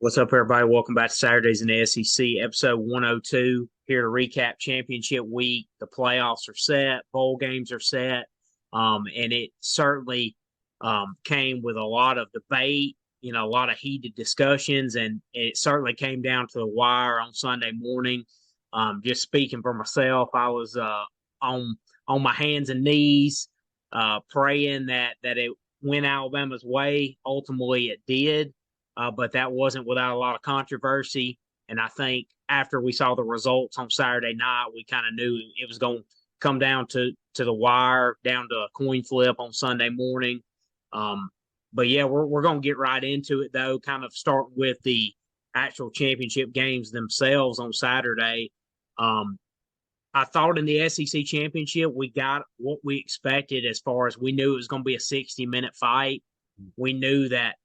What's up, everybody? Welcome back to Saturdays in the SEC, episode 102. Here to recap championship week. The playoffs are set, bowl games are set, and it certainly came with a lot of debate, a lot of heated discussions, and it certainly came down to the wire on Sunday morning. Just speaking for myself, I was on my hands and knees, praying that it went Alabama's way. Ultimately, it did. But that wasn't without a lot of controversy. And I think after we saw the results on Saturday night, we kind of knew it was going to come down to the wire, down to a coin flip on Sunday morning. But yeah, we're going to get right into it, though, kind of start with the actual championship games themselves on Saturday. I thought in the SEC championship, we got what we expected as far as we knew it was going to be a 60-minute fight. We knew that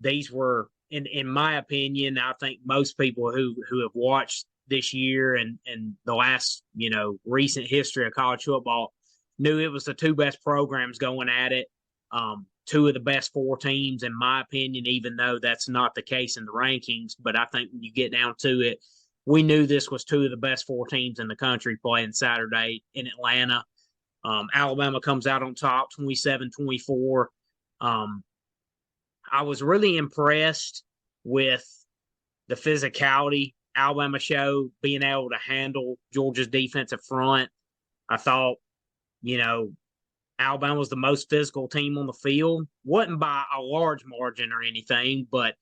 these were, in my opinion, I think most people who have watched this year and the last, recent history of college football knew it was the two best programs going at it. Two of the best four teams, in my opinion, even though that's not the case in the rankings. But I think when you get down to it, we knew this was two of the best four teams in the country playing Saturday in Atlanta. Alabama comes out on top 27-24. I was really impressed with the physicality Alabama showed, being able to handle Georgia's defensive front. I thought, Alabama was the most physical team on the field. Wasn't by a large margin or anything, but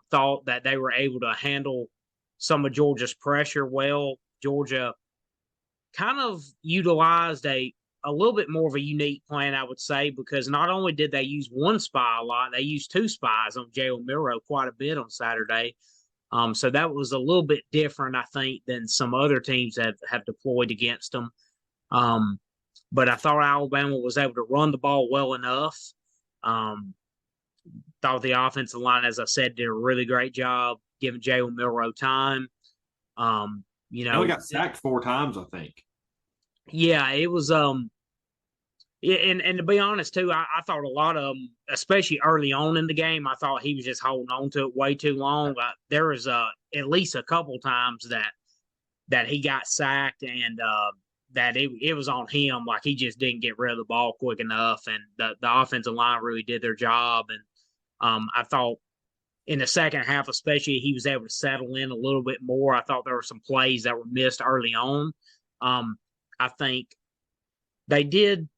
thought that they were able to handle some of Georgia's pressure well. Georgia kind of utilized a little bit more of a unique plan, I would say, because not only did they use one spy a lot, they used two spies on Jalen Milroe quite a bit on Saturday. So that was a little bit different, I think, than some other teams that have deployed against them. But I thought Alabama was able to run the ball well enough. Thought the offensive line, as I said, did a really great job giving Jalen Milroe time. He only got sacked four times, I think. Yeah, it was and to be honest too, I thought a lot of them, especially early on in the game, I thought he was just holding on to it way too long. There was at least a couple times that he got sacked and that it was on him, like he just didn't get rid of the ball quick enough, and the offensive line really did their job. And I thought in the second half, especially, he was able to settle in a little bit more. I thought there were some plays that were missed early on. I think they did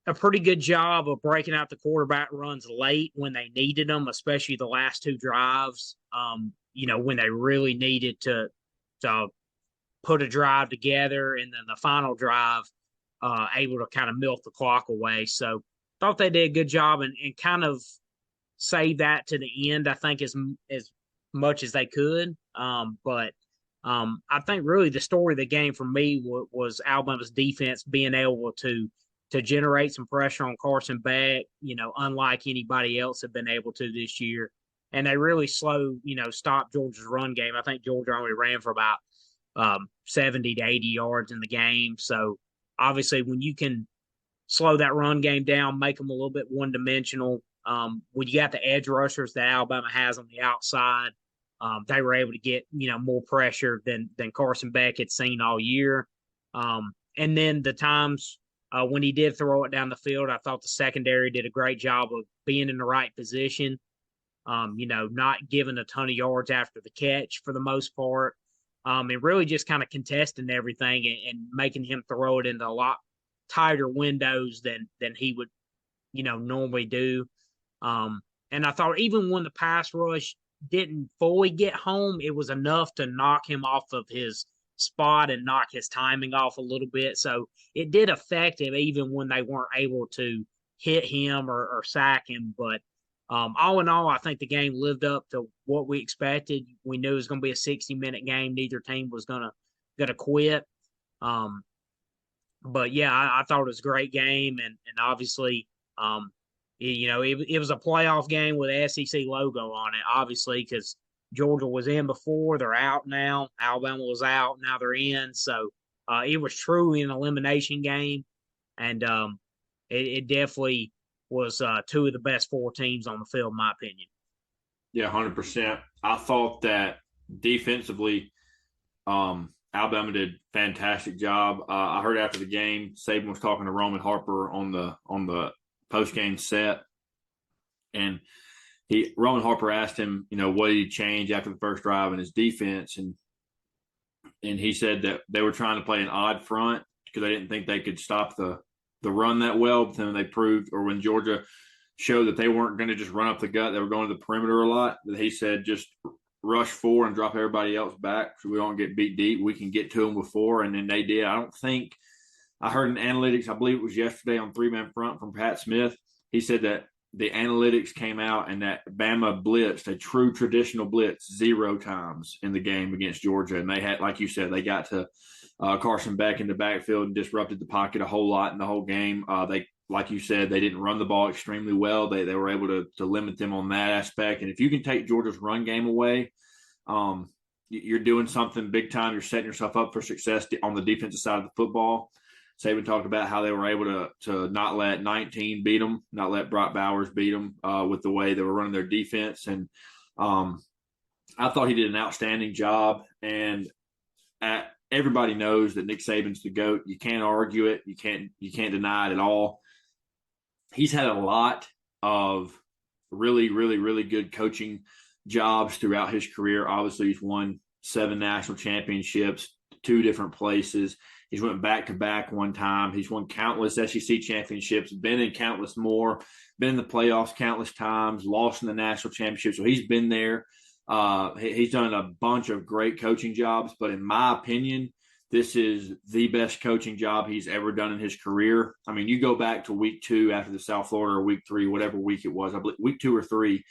a pretty good job of breaking out the quarterback runs late when they needed them, especially the last two drives. When they really needed to put a drive together, and then the final drive able to kind of milk the clock away. So thought they did a good job and kind of save that to the end, I think, as much as they could. But I think really the story of the game for me was Alabama's defense being able to generate some pressure on Carson Beck, unlike anybody else have been able to this year. And they really stopped Georgia's run game. I think Georgia only ran for about 70 to 80 yards in the game. So obviously when you can slow that run game down, make them a little bit one-dimensional, when you got the edge rushers that Alabama has on the outside, they were able to get, more pressure than Carson Beck had seen all year. And then the times when he did throw it down the field, I thought the secondary did a great job of being in the right position, not giving a ton of yards after the catch for the most part, and really just kind of contesting everything and making him throw it into a lot tighter windows than he would, normally do. And I thought even when the pass rush didn't fully get home, it was enough to knock him off of his spot and knock his timing off a little bit. So it did affect him even when they weren't able to hit him or sack him. But all in all, I think the game lived up to what we expected. We knew it was going to be a 60-minute game. Neither team was going to quit. But yeah, I thought it was a great game, and obviously, it was a playoff game with an SEC logo on it, obviously, because Georgia was in before. They're out now. Alabama was out. Now they're in. So it was truly an elimination game. And it definitely was two of the best four teams on the field, in my opinion. Yeah, 100%. I thought that defensively, Alabama did fantastic job. I heard after the game, Saban was talking to Roman Harper on the post game set, and Roman Harper asked him, what did he change after the first drive in his defense, and he said that they were trying to play an odd front because they didn't think they could stop the run that well. But then they proved, or when Georgia showed that they weren't going to just run up the gut, they were going to the perimeter a lot. That he said just rush four and drop everybody else back so we don't get beat deep. We can get to them before, and then they did. I heard in analytics, I believe it was yesterday on 3-man front from Pat Smith. He said that the analytics came out and that Bama blitzed a true traditional blitz 0 times in the game against Georgia. And they had, like you said, they got to Carson Beck in the backfield and disrupted the pocket a whole lot in the whole game. Like you said, they didn't run the ball extremely well. They were able to limit them on that aspect. And if you can take Georgia's run game away, you're doing something big time. You're setting yourself up for success on the defensive side of the football. Saban talked about how they were able to not let 19 beat them, not let Brock Bowers beat them with the way they were running their defense. And I thought he did an outstanding job. And everybody knows that Nick Saban's the GOAT. You can't argue it. You can't deny it at all. He's had a lot of really, really, really good coaching jobs throughout his career. Obviously, he's won 7 national championships, 2 different places. He's went back-to-back one time. He's won countless SEC championships, been in countless more, been in the playoffs countless times, lost in the national championship. So he's been there. He's done a bunch of great coaching jobs. But in my opinion, this is the best coaching job he's ever done in his career. I mean, you go back to week 2 after the South Florida, or week 3, whatever week it was, I believe week 2 or 3,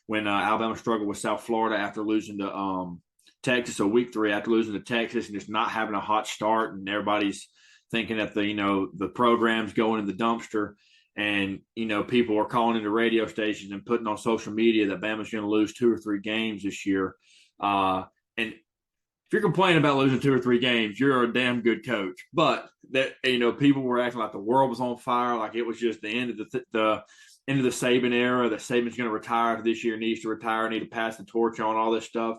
when Alabama struggled with South Florida after losing to Texas. So week 3 after losing to Texas and just not having a hot start, and everybody's thinking that the program's going in the dumpster, and people are calling into radio stations and putting on social media that Bama's going to lose 2 or 3 games this year. And if you're complaining about losing 2 or 3 games, you're a damn good coach. But that people were acting like the world was on fire, like it was just the end of the end of the Saban era, that Saban's going to retire after this year, needs to retire, need to pass the torch on, all this stuff.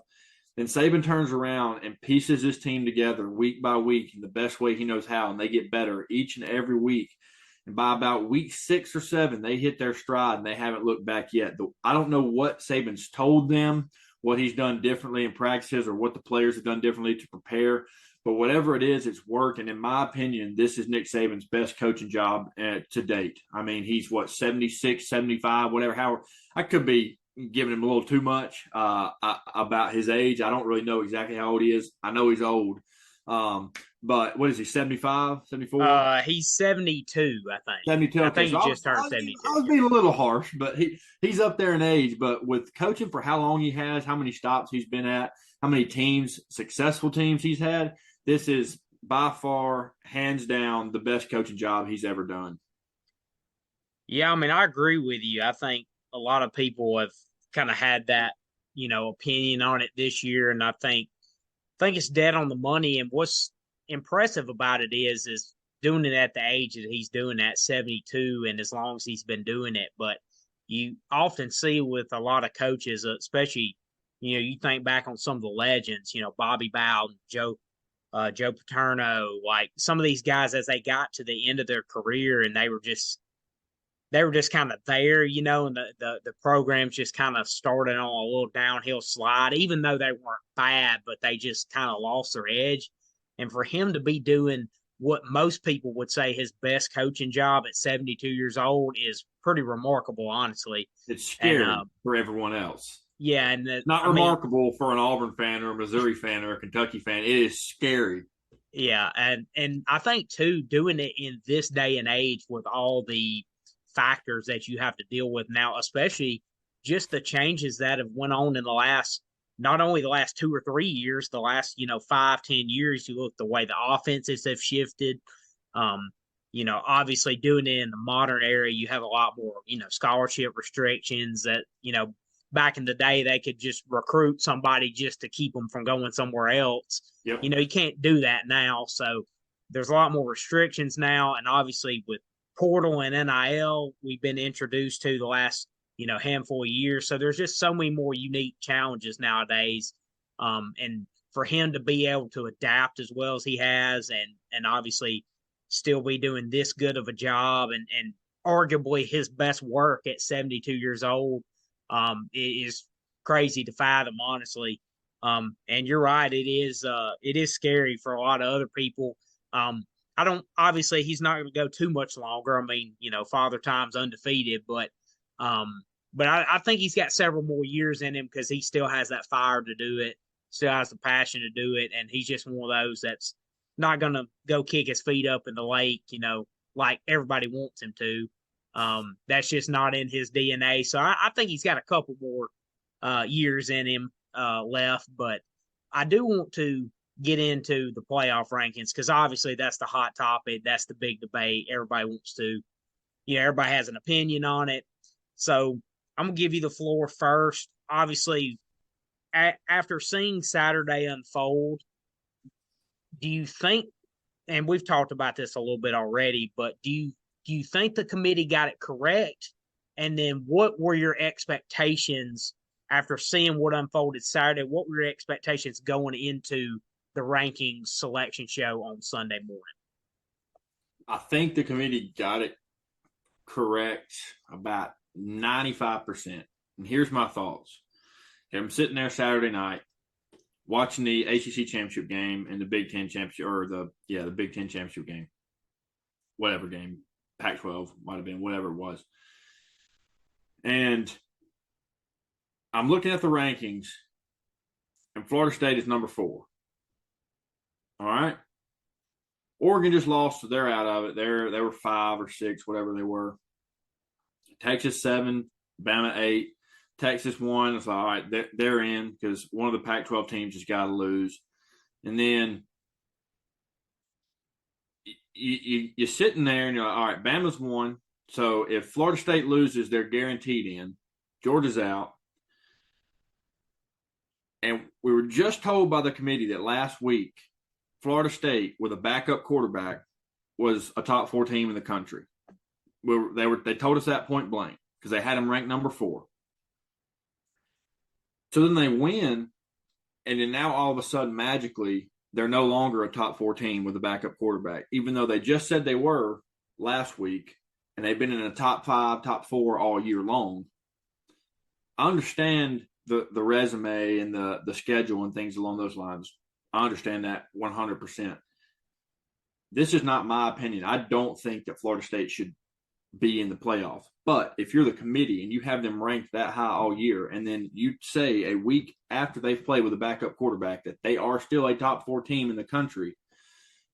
Then Saban turns around and pieces his team together week by week in the best way he knows how, and they get better each and every week. And by about week 6 or 7, they hit their stride, and they haven't looked back yet. I don't know what Saban's told them, what he's done differently in practices, or what the players have done differently to prepare. But whatever it is, it's worked. And in my opinion, this is Nick Saban's best coaching job to date. I mean, he's 76, 75, whatever. How I could be giving him a little too much about his age. I don't really know exactly how old he is. I know he's old. But what is he, 75, 74? He's 72, I think. 72. Okay. I think he just turned 72. I was being a little harsh, but he's up there in age. But with coaching for how long he has, how many stops he's been at, how many successful teams he's had, this is by far, hands down, the best coaching job he's ever done. Yeah, I mean, I agree with you. I think a lot of people have kind of had that, opinion on it this year, and I think it's dead on the money. And what's impressive about it is doing it at the age that he's doing at 72, and as long as he's been doing it. But you often see with a lot of coaches, especially, you think back on some of the legends, Bobby Bowden, Joe Paterno, like some of these guys, as they got to the end of their career and they were just kind of there, and the program's just kind of started on a little downhill slide, even though they weren't bad, but they just kind of lost their edge. And for him to be doing what most people would say his best coaching job at 72 years old is pretty remarkable, honestly. It's scary for everyone else. Yeah. And not remarkable for an Auburn fan or a Missouri fan or a Kentucky fan. It is scary. Yeah. And I think, too, doing it in this day and age with all the factors that you have to deal with now, especially just the changes that have went on in the last, not only the last 2 or 3 years, the last 5-10 years. You look the way the offenses have shifted. Obviously doing it in the modern era, you have a lot more scholarship restrictions that back in the day they could just recruit somebody just to keep them from going somewhere else. Yep. You can't do that now, so there's a lot more restrictions now. And obviously with portal and NIL, we've been introduced to the last handful of years. So there's just so many more unique challenges nowadays. And for him to be able to adapt as well as he has, and obviously still be doing this good of a job, and arguably his best work at 72 years old, is crazy to fathom, honestly. And you're right, it is scary for a lot of other people. I don't obviously he's not going to go too much longer. I mean, Father Time's undefeated, but I think he's got several more years in him because he still has that fire to do it, still has the passion to do it, and he's just one of those that's not going to go kick his feet up in the lake, like everybody wants him to. That's just not in his DNA. So I think he's got a couple more years in him left, but I do want to get into the playoff rankings because obviously that's the hot topic. That's the big debate. Everybody wants to, everybody has an opinion on it. So I'm going to give you the floor first. Obviously, after seeing Saturday unfold, do you think, and we've talked about this a little bit already, but do you think the committee got it correct? And then what were your expectations after seeing what unfolded Saturday? What were your expectations going into the rankings selection show on Sunday morning? I think the committee got it correct about 95%. And here's my thoughts. I'm sitting there Saturday night watching the ACC championship game and the Big Ten championship, or the Big Ten championship game, whatever game, Pac-12 might have been, whatever it was. And I'm looking at the rankings, and Florida State is number 4. All right. Oregon just lost, so they're out of it. They were 5 or 6, whatever they were. Texas 7, Bama 8, Texas 1. It's like, all right, they're in because one of the Pac-12 teams has got to lose. And then you're sitting there and you're like, all right, Bama's 1. So if Florida State loses, they're guaranteed in. Georgia's out. And we were just told by the committee that last week, Florida State, with a backup quarterback, was a top 4 team in the country. They told us that point blank because they had them ranked number 4. So then they win, and then now all of a sudden, magically, they're no longer a top 4 team with a backup quarterback, even though they just said they were last week, and they've been in a top 5, top 4 all year long. I understand the resume and the schedule and things along those lines. I understand that 100%. This is not my opinion. I don't think that Florida State should be in the playoff. But if you're the committee and you have them ranked that high all year, and then you say a week after they've played with a backup quarterback that they are still a top 4 team in the country,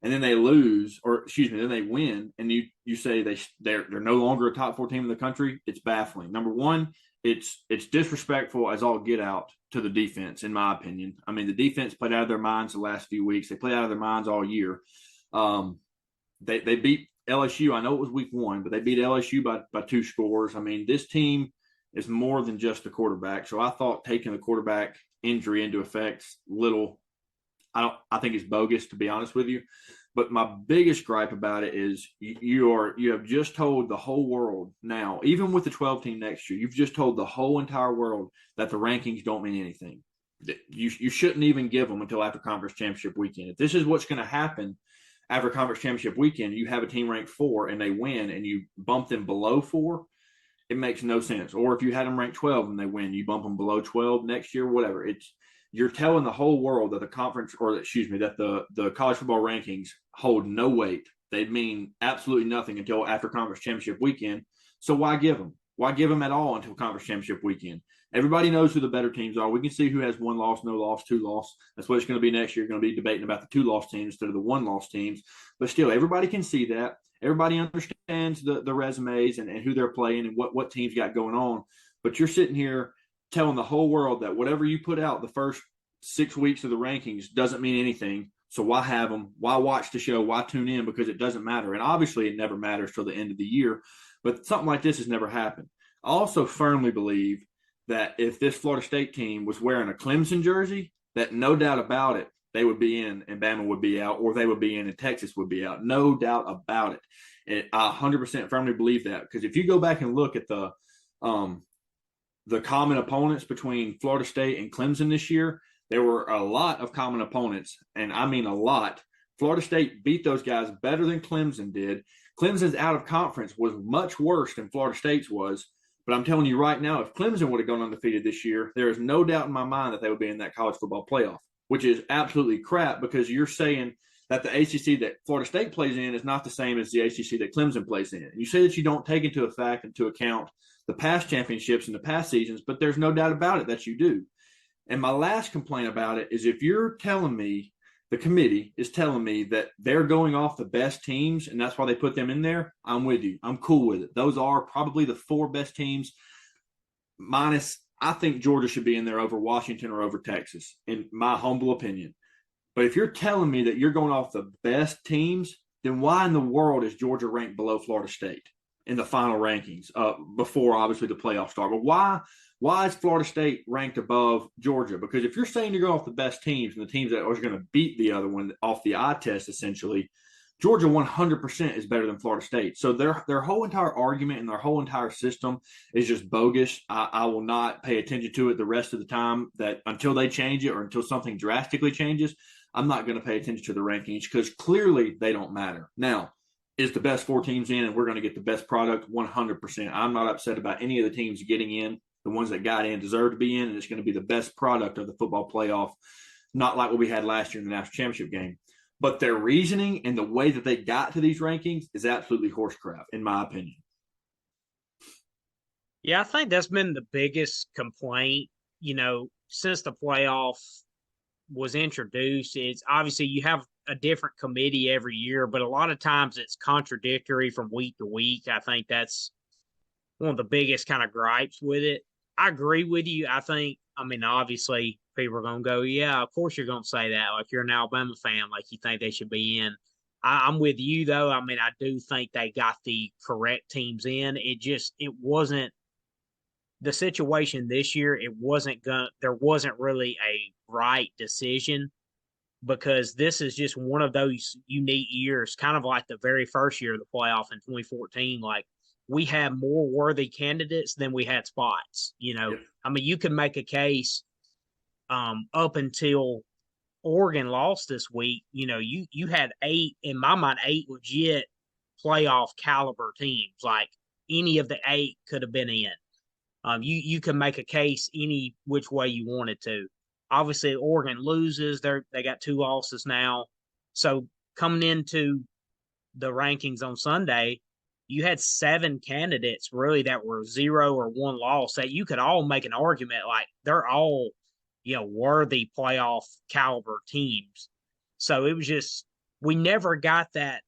and then they lose, then they win, and you say they're no longer a top 4 team in the country, it's baffling. Number one, it's disrespectful as all get out to the defense, in my opinion. I mean, the defense played out of their minds the last few weeks. They played out of their minds all year. They beat LSU. I know it was week 1, but they beat LSU by 2 scores. I mean, this team is more than just the quarterback. So I thought taking the quarterback injury into effect I think it's bogus, to be honest with you. But my biggest gripe about it is you have just told the whole world now, even with the 12 team next year, you've just told the whole entire world that the rankings don't mean anything. You shouldn't even give them until after conference championship weekend. If this is what's going to happen after conference championship weekend, you have a team ranked 4 and they win and you bump them below 4, it makes no sense. Or if you had them ranked 12 and they win, you bump them below 12 next year, whatever. You're telling the whole world that the college football rankings hold no weight. They mean absolutely nothing until after conference championship weekend. So why give them? Why give them at all until conference championship weekend? Everybody knows who the better teams are. We can see who has 1 loss, no loss, 2 loss. That's what it's going to be next year. You're going to be debating about the 2 loss teams instead of the 1 loss teams. But still, everybody can see that. Everybody understands the resumes and who they're playing and what teams got going on. But you're sitting here telling the whole world that whatever you put out the first 6 weeks of the rankings doesn't mean anything. So why have them? Why watch the show? Why tune in? Because it doesn't matter. And obviously it never matters till the end of the year. But something like this has never happened. I also firmly believe that if this Florida State team was wearing a Clemson jersey, that no doubt about it, they would be in and Bama would be out, or they would be in and Texas would be out. No doubt about it. I 100% firmly believe that, because if you go back and look at the the common opponents between Florida State and Clemson this year, there were a lot of common opponents, and I mean a lot. Florida State beat those guys better than Clemson did. Clemson's out of conference was much worse than Florida State's was. But I'm telling you right now, if Clemson would have gone undefeated this year, there is no doubt in my mind that they would be in that college football playoff, which is absolutely crap because you're saying that the ACC that Florida State plays in is not the same as the ACC that Clemson plays in. And you say that you don't take into account the past championships and the past seasons, but there's no doubt about it that you do. And my last complaint about it is if you're telling me, the committee is telling me that they're going off the best teams and that's why they put them in there, I'm with you. I'm cool with it. Those are probably the 4 best teams minus I think Georgia should be in there over Washington or over Texas, in my humble opinion. But if you're telling me that you're going off the best teams, then why in the world is Georgia ranked below Florida State in the final rankings before obviously the playoffs start? But why is Florida State ranked above Georgia? Because if you're saying you're going off the best teams and the teams that are going to beat the other one off the eye test, essentially, Georgia 100% is better than Florida State. So their whole entire argument and their whole entire system is just bogus. I will not pay attention to it the rest of the time that until they change it or until something drastically changes. I'm not going to pay attention to the rankings because clearly they don't matter. Now, is the best 4 teams in and we're going to get the best product? 100%. I'm not upset about any of the teams getting in. The ones that got in deserve to be in, and it's going to be the best product of the football playoff, not like what we had last year in the national championship game. But their reasoning and the way that they got to these rankings is absolutely horse crap, in my opinion. Yeah, I think that's been the biggest complaint, since the playoff was introduced. It's obviously you have a different committee every year, but a lot of times it's contradictory from week to week. I think that's one of the biggest kind of gripes with it. I agree with you. Obviously, people are going to go, yeah, of course you're going to say that. Like, you're an Alabama fan, like you think they should be in. I'm with you, though. I do think they got the correct teams in. It wasn't the situation this year. There wasn't really a right decision because this is just one of those unique years, kind of like the very first year of the playoff in 2014. Like, we had more worthy candidates than we had spots. Yep. You can make a case up until Oregon lost this week. You had 8, in my mind, 8 legit playoff caliber teams. Like, any of the 8 could have been in. You can make a case any which way you wanted to. Obviously, Oregon loses. They got 2 losses now. So coming into the rankings on Sunday, you had 7 candidates really that were 0 or 1 loss that you could all make an argument like they're all, worthy playoff caliber teams. So it was just, we never got that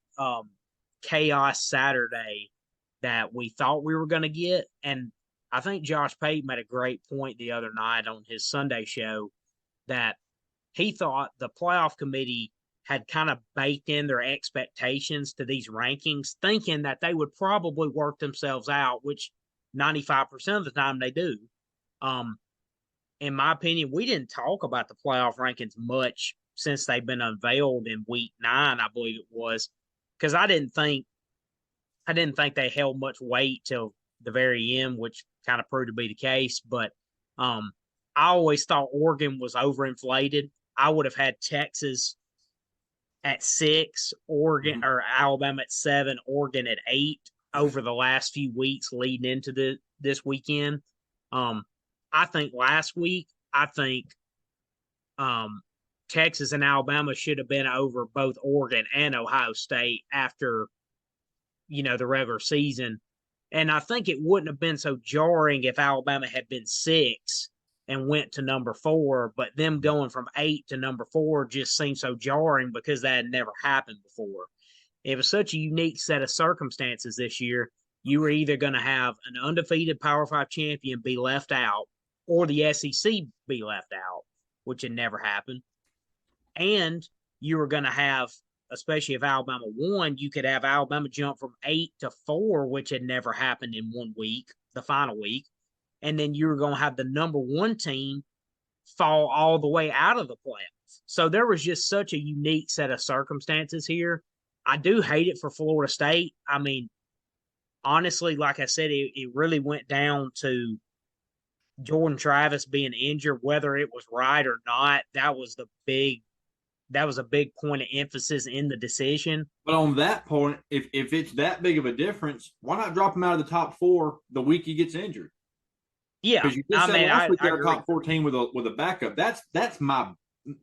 chaos Saturday that we thought we were going to get. And I think Josh Pate made a great point the other night on his Sunday show that he thought the playoff committee had kind of baked in their expectations to these rankings, thinking that they would probably work themselves out, which 95% of the time they do. In my opinion, we didn't talk about the playoff rankings much since they've been unveiled in week 9, I believe it was, because I didn't think they held much weight till the very end, which kind of proved to be the case. But I always thought Oregon was overinflated. I would have had Texas at 6, Oregon or Alabama at 7, Oregon at 8 over the last few weeks leading into this weekend. I think last week, Texas and Alabama should have been over both Oregon and Ohio State after, the regular season. And I think it wouldn't have been so jarring if Alabama had been 6 and went to number 4, but them going from 8 to number 4 just seemed so jarring because that had never happened before. It was such a unique set of circumstances this year. You were either going to have an undefeated Power 5 champion be left out or the SEC be left out, which had never happened. And you were going to have, especially if Alabama won, you could have Alabama jump from 8 to 4, which had never happened in one week, the final week. And then you were going to have the number 1 team fall all the way out of the playoffs. So there was just such a unique set of circumstances here. I do hate it for Florida State. Honestly, like I said, it really went down to Jordan Travis being injured, whether it was right or not, that was a big point of emphasis in the decision. But on that point, if it's that big of a difference, why not drop him out of the top four the week he gets injured? Yeah, Because you just I said mean, last week I they're a agree. top 14 with a backup. That's my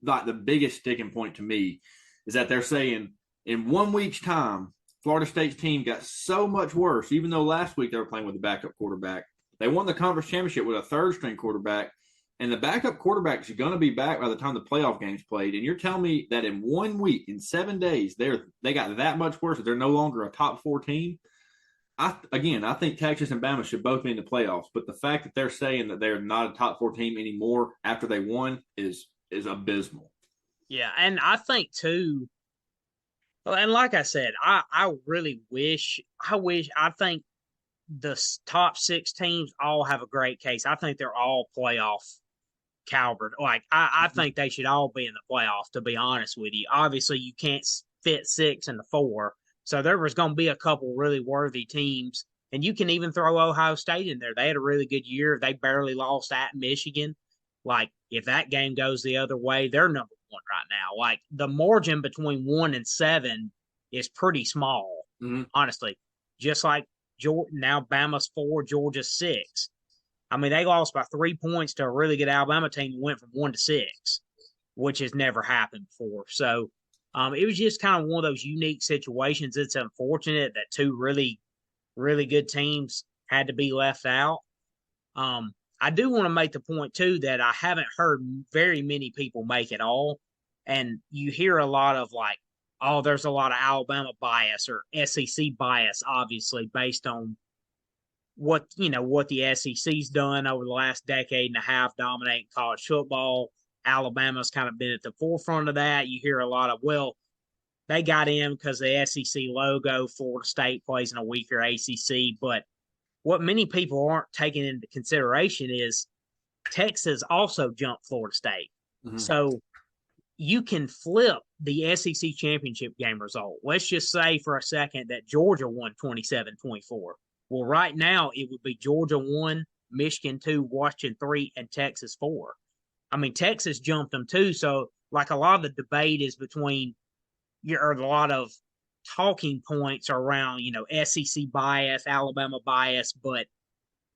like the biggest sticking point to me is that they're saying in 1 week's time, Florida State's team got so much worse. Even though last week they were playing with a backup quarterback, they won the conference championship with a third string quarterback, and the backup quarterback is going to be back by the time the playoff games played. And you're telling me that in 1 week, in 7 days, they got that much worse. That they're no longer a top four team. I think Texas and Bama should both be in the playoffs, but the fact that they're saying that they're not a top four team anymore after they won is abysmal. Yeah, and I think too. And like I said, I really I think the top six teams all have a great case. I think they're all playoff caliber. Like I think they should all be in the playoffs. To be honest with you, obviously you can't fit six in the four, so there was going to be a couple really worthy teams, and you can even throw Ohio State in there. They had a really good year. They barely lost at Michigan. Like if that game goes the other way, they're number one right now. Like the margin between 1 and 7 is pretty small, Mm-hmm. honestly. Just like now Bama's 4, Georgia's 6. I mean, they lost by 3 points to a really good Alabama team that went from 1 to 6, which has never happened before. So it was just kind of one of those unique situations. It's unfortunate that two really, really good teams had to be left out. I do want to make the point, too, that I haven't heard very many people make at all. And you hear a lot of like, oh, there's a lot of Alabama bias or SEC bias, obviously, based on what the SEC's done over the last decade and a half dominating college football. Alabama's kind of been at the forefront of that. You hear a lot of, well, they got in because the SEC logo. Florida State plays in a weaker ACC, but what many people aren't taking into consideration is Texas also jumped Florida State. Mm-hmm. So you can flip the SEC championship game result. Let's just say for a second that Georgia won 27-24. Well, right now it would be Georgia 1, Michigan 2, Washington 3, and Texas 4. I mean, Texas jumped them too. So, like a lot of the debate is between, or a lot of talking points around, SEC bias, Alabama bias, but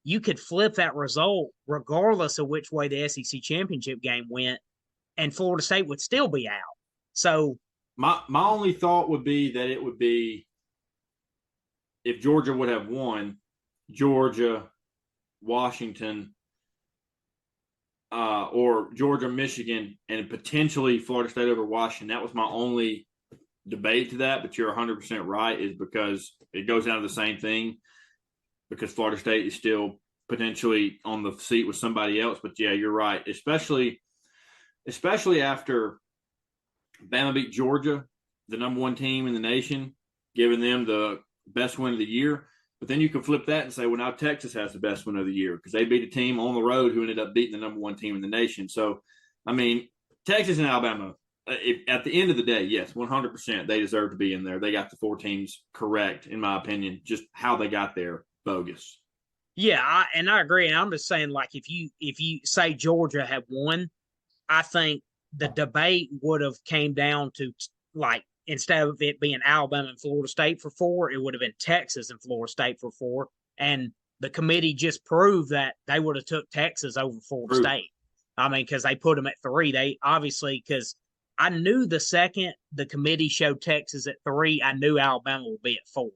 you could flip that result regardless of which way the SEC championship game went, and Florida State would still be out. So my only thought would be that it would be if Georgia would have won, Georgia, Washington, or Georgia, Michigan, and potentially Florida State over Washington. That was my only debate to that, but you're 100% right, is because it goes down to the same thing because Florida State is still potentially on the seat with somebody else. But yeah, you're right, especially after Bama beat Georgia, the number one team in the nation, giving them the best win of the year. But then you can flip that and say, well, now Texas has the best win of the year because they beat a team on the road who ended up beating the number one team in the nation. So, I mean, Texas and Alabama, at the end of the day, yes, 100%, they deserve to be in there. They got the four teams correct, in my opinion. Just how they got there, bogus. yeah, I agree. And I'm just saying, like, if you say Georgia had won, I think the debate would have came down to like instead of it being Alabama and Florida State for 4, it would have been Texas and Florida State for 4. And the committee just proved that they would have took Texas over Florida True. State. I mean, because they put them at 3. They obviously because I knew the second the committee showed Texas at 3, I knew Alabama would be at 4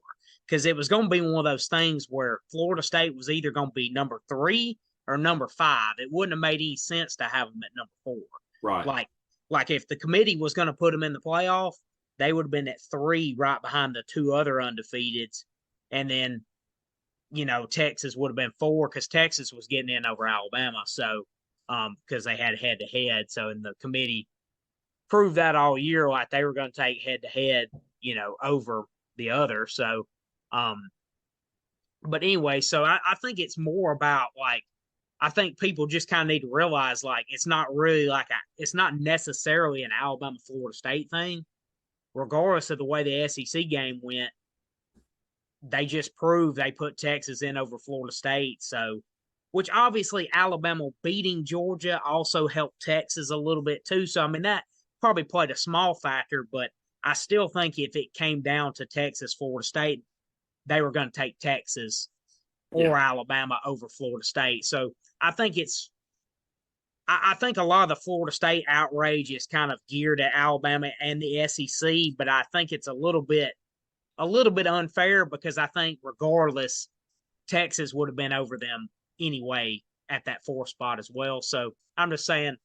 because it was going to be one of those things where Florida State was either going to be number 3 or number 5. It wouldn't have made any sense to have them at number 4. Right. Like if the committee was going to put them in the playoff, they would have been at 3 right behind the 2 other undefeateds. And then, Texas would have been 4 because Texas was getting in over Alabama. So, because they had head to head. So, in the committee proved that all year, like they were going to take head to head, over the other. So, but anyway, so I think it's more about like, I think people just kind of need to realize like it's not really it's not necessarily an Alabama Florida State thing. Regardless of the way the SEC game went, they just proved they put Texas in over Florida State. So which obviously Alabama beating Georgia also helped Texas a little bit too. So, I mean, that probably played a small factor, but I still think if it came down to Texas, Florida State, they were going to take Texas or Yeah. Alabama over Florida State. So I think I think a lot of the Florida State outrage is kind of geared at Alabama and the SEC, but I think it's a little bit unfair because I think regardless, Texas would have been over them anyway at that 4th spot as well. So I'm just saying,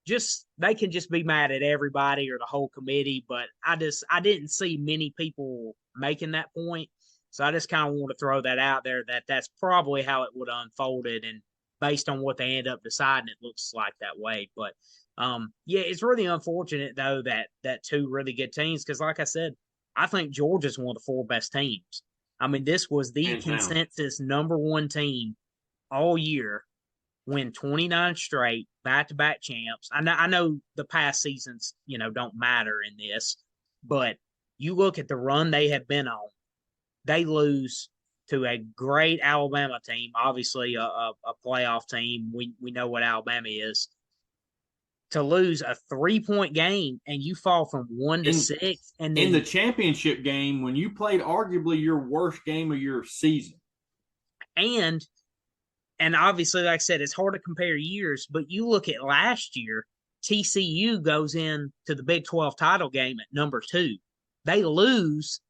just they can just be mad at everybody or the whole committee, but I didn't see many people making that point. So I just kind of want to throw that out there that that's probably how it would have unfolded, and based on what they end up deciding, it looks like that way. But yeah, it's really unfortunate though that two really good teams, because like I said, I think Georgia's one of the 4 best teams. I mean, this was the Hands down. consensus number 1 team all year, win 29 straight, back-to-back champs. I know the past seasons, don't matter in this, but you look at the run they have been on. They lose to a great Alabama team, obviously a playoff team. We know what Alabama is. To lose a 3-point game and you fall from 1 to In 6, and in the then championship game when you played arguably your worst game of your season. and and obviously, like I said, it's hard to compare years, but you look at last year, TCU goes in to the Big 12 title game at number 2. They lose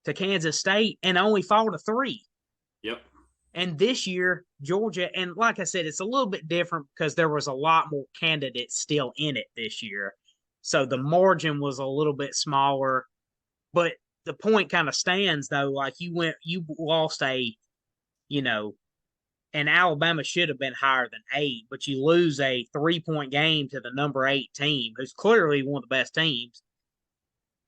to Kansas State and only fall to 3. Yep. And this year, Georgia, and like I said, it's a little bit different because there was a lot more candidates still in it this year. So the margin was a little bit smaller. But the point kind of stands though, like you lost you know, and Alabama should have been higher than 8, but you lose a 3-point game to the number 8 team, who's clearly one of the best teams,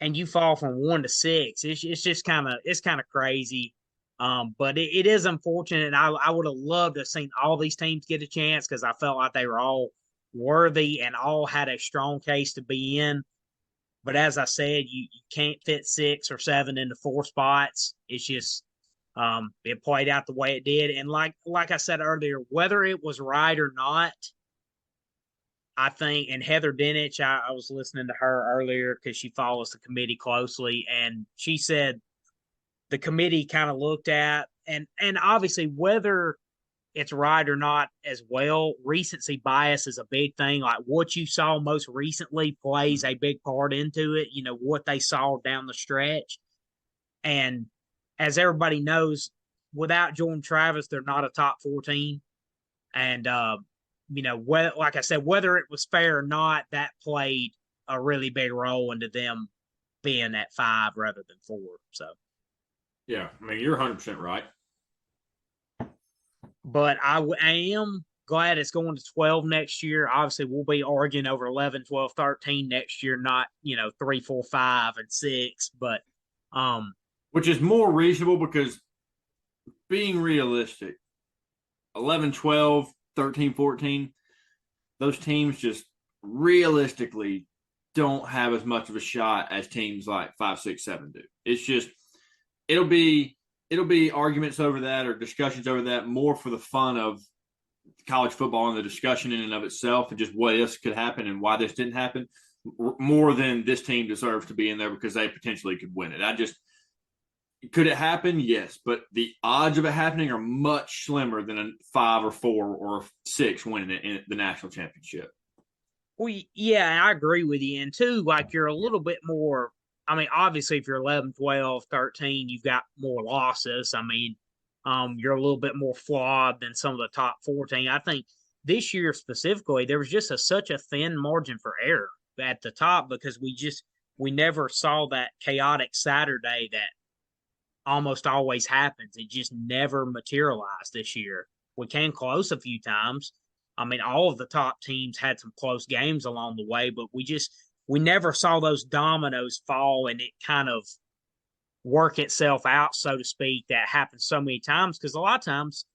and you fall from 1 to 6. It's just kind of crazy. But it is unfortunate. I would have loved to have seen all these teams get a chance because I felt like they were all worthy and all had a strong case to be in. But as I said, you can't fit 6 or 7 into 4 spots. It's just it played out the way it did. And like I said earlier, whether it was right or not, I think, and Heather Dinich, I was listening to her earlier because she follows the committee closely, and she said the committee kind of looked at, and obviously whether it's right or not as well, recency bias is a big thing. Like what you saw most recently plays a big part into it, what they saw down the stretch. And as everybody knows, without Jordan Travis, they're not a top 14. And, like I said, whether it was fair or not, that played a really big role into them being at 5 rather than 4. So, yeah, I mean, you're 100% right. But I am glad it's going to 12 next year. Obviously, we'll be arguing over 11, 12, 13 next year, not, 3, 4, 5, and 6. But, which is more reasonable because being realistic, 11, 12, 13, 14, those teams just realistically don't have as much of a shot as teams like 5, 6, 7 do. It's just it'll be arguments over that or discussions over that more for the fun of college football and the discussion in and of itself and just what this could happen and why this didn't happen more than this team deserves to be in there because they potentially could win it. Could it happen? Yes, but the odds of it happening are much slimmer than a 5 or 4 or 6 winning it in the national championship. Well, yeah, I agree with you. And two, like you're a little bit more, I mean, obviously if you're 11, 12, 13, you've got more losses. I mean, you're a little bit more flawed than some of the top 14. I think this year specifically, there was just such a thin margin for error at the top because we never saw that chaotic Saturday that almost always happens. It just never materialized this year. We came close a few times. I mean, all of the top teams had some close games along the way, but we never saw those dominoes fall and it kind of work itself out, so to speak, that happens so many times. Because a lot of times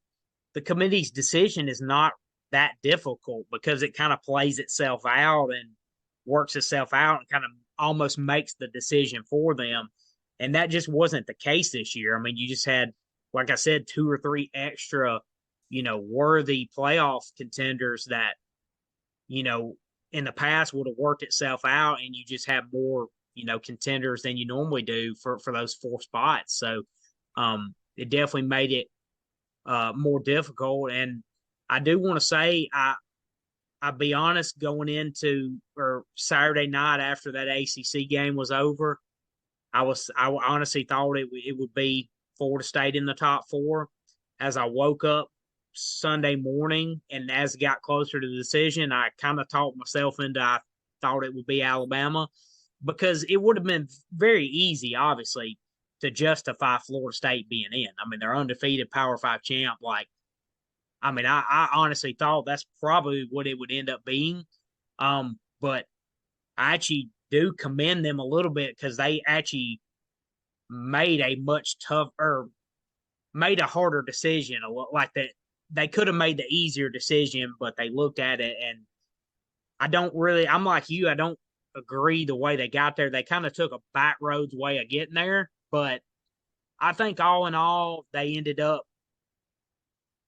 the committee's decision is not that difficult because it kind of plays itself out and works itself out and kind of almost makes the decision for them. And that just wasn't the case this year. I mean, you just had, like I said, 2 or 3 extra, worthy playoff contenders that, in the past would have worked itself out, and you just have more, contenders than you normally do for those 4 spots. So it definitely made it more difficult. And I do want to say, I'll be honest, going into or Saturday night after that ACC game was over, I honestly thought it would be Florida State in the top 4. As I woke up Sunday morning and as it got closer to the decision, I kind of talked myself into I thought it would be Alabama, because it would have been very easy, obviously, to justify Florida State being in. I mean, they're undefeated Power 5 champ. I honestly thought that's probably what it would end up being. But I actually do commend them a little bit, because they actually made a much tougher, made a harder decision. Like that, they could have made the easier decision, but they looked at it, and I'm like you, I don't agree the way they got there. They kind of took a back roads way of getting there, but I think all in all, they ended up,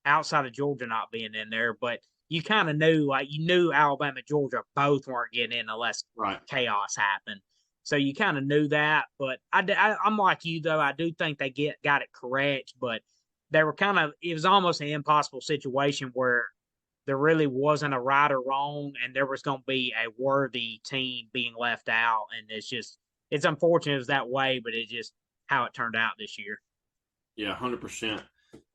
outside of Georgia not being in there, but you kind of knew, you knew Alabama and Georgia both weren't getting in unless chaos happened. So you kind of knew that. But I'm like you, though. I do think they got it correct, but they were it was almost an impossible situation where there really wasn't a right or wrong, and there was going to be a worthy team being left out. And it's unfortunate it was that way, but it's just how it turned out this year. Yeah, 100%.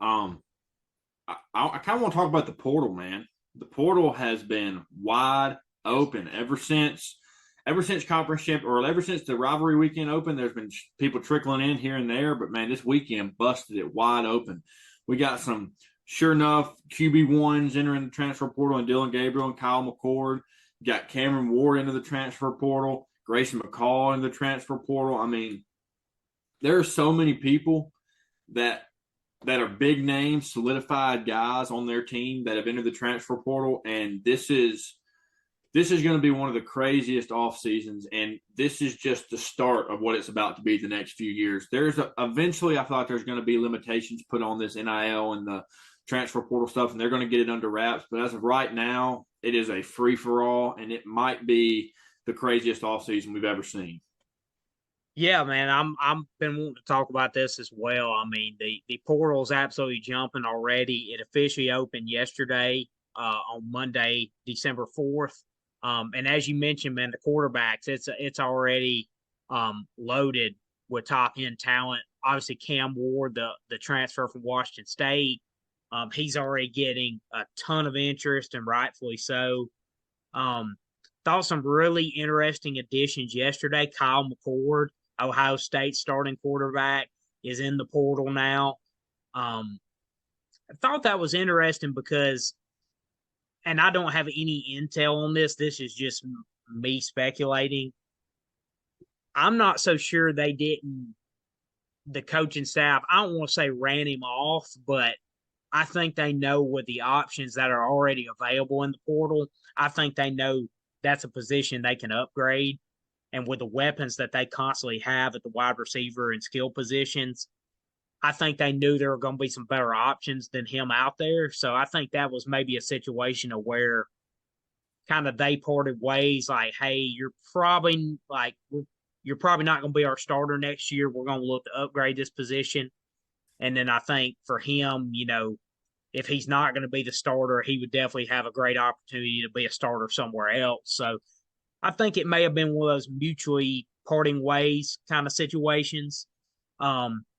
I kind of want to talk about the portal, man. The portal has been wide open ever since conference champ, or ever since the rivalry weekend opened. There's been people trickling in here and there, but man, this weekend busted it wide open. We got some, sure enough, QB1s entering the transfer portal, and Dylan Gabriel and Kyle McCord. Got Cameron Ward into the transfer portal, Grayson McCall in the transfer portal. I mean, there are so many people that are big names, solidified guys on their team that have entered the transfer portal, and this is going to be one of the craziest off seasons, and this is just the start of what it's about to be the next few years. Eventually, I thought there's going to be limitations put on this NIL and the transfer portal stuff, and they're going to get it under wraps. But as of right now, it is a free for all, and it might be the craziest off season we've ever seen. Yeah, man, I'm been wanting to talk about this as well. I mean, the portal's absolutely jumping already. It officially opened yesterday, on Monday, December 4th. And as you mentioned, man, the quarterbacks, it's already loaded with top end talent. Obviously, Cam Ward, the transfer from Washington State, he's already getting a ton of interest, and rightfully so. Thought some really interesting additions yesterday. Kyle McCord, Ohio State starting quarterback, is in the portal now. I thought that was interesting because, and I don't have any intel on this, this is just me speculating. I'm not so sure they didn't, the coaching staff, I don't want to say ran him off, but I think they know with the options that are already available in the portal, I think they know that's a position they can upgrade. And with the weapons that they constantly have at the wide receiver and skill positions, I think they knew there were going to be some better options than him out there. So I think that was maybe a situation of where kind of they parted ways, like, hey, you're probably not going to be our starter next year. We're going to look to upgrade this position. And then I think for him, if he's not going to be the starter, he would definitely have a great opportunity to be a starter somewhere else. So I think it may have been one of those mutually parting ways kind of situations.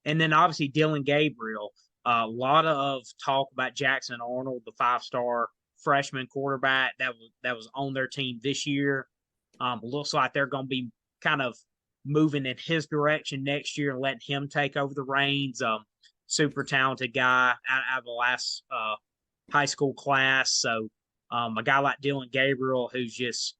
And then obviously Dylan Gabriel, a lot of talk about Jackson Arnold, the 5-star freshman quarterback that was on their team this year. Looks like they're going to be kind of moving in his direction next year and letting him take over the reins. Super talented guy out of the last high school class. So a guy like Dylan Gabriel, who's just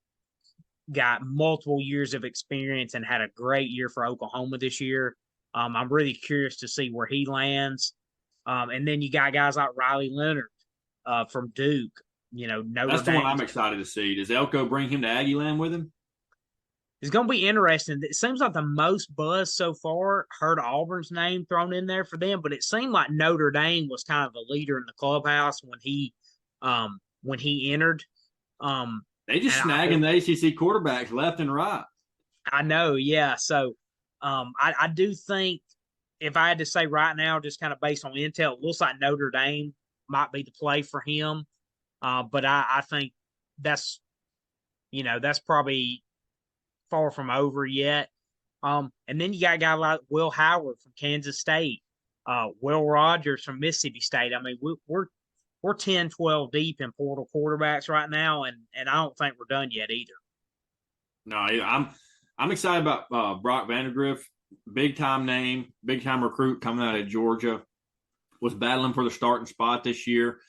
got multiple years of experience and had a great year for Oklahoma this year. I'm really curious to see where he lands. And then you got guys like Riley Leonard from Duke. Notre That's the Dame. one I'm excited to see. Does Elko bring him to Aggie Land with him? It's going to be interesting. It seems like the most buzz so far heard Auburn's name thrown in there for them, but it seemed like Notre Dame was kind of the leader in the clubhouse when he entered. They just And snagging the ACC quarterbacks left and right. I know, yeah. So I do think if I had to say right now, just kind of based on intel, it looks like Notre Dame might be the play for him. But I think that's that's probably far from over yet. And then you got a guy like Will Howard from Kansas State, Will Rogers from Mississippi State. I mean, we're 10, 12 deep in portal quarterbacks right now, and I don't think we're done yet either. No, I'm excited about Brock Vandagriff, big time name, big time recruit coming out of Georgia. Was battling for the starting spot this year.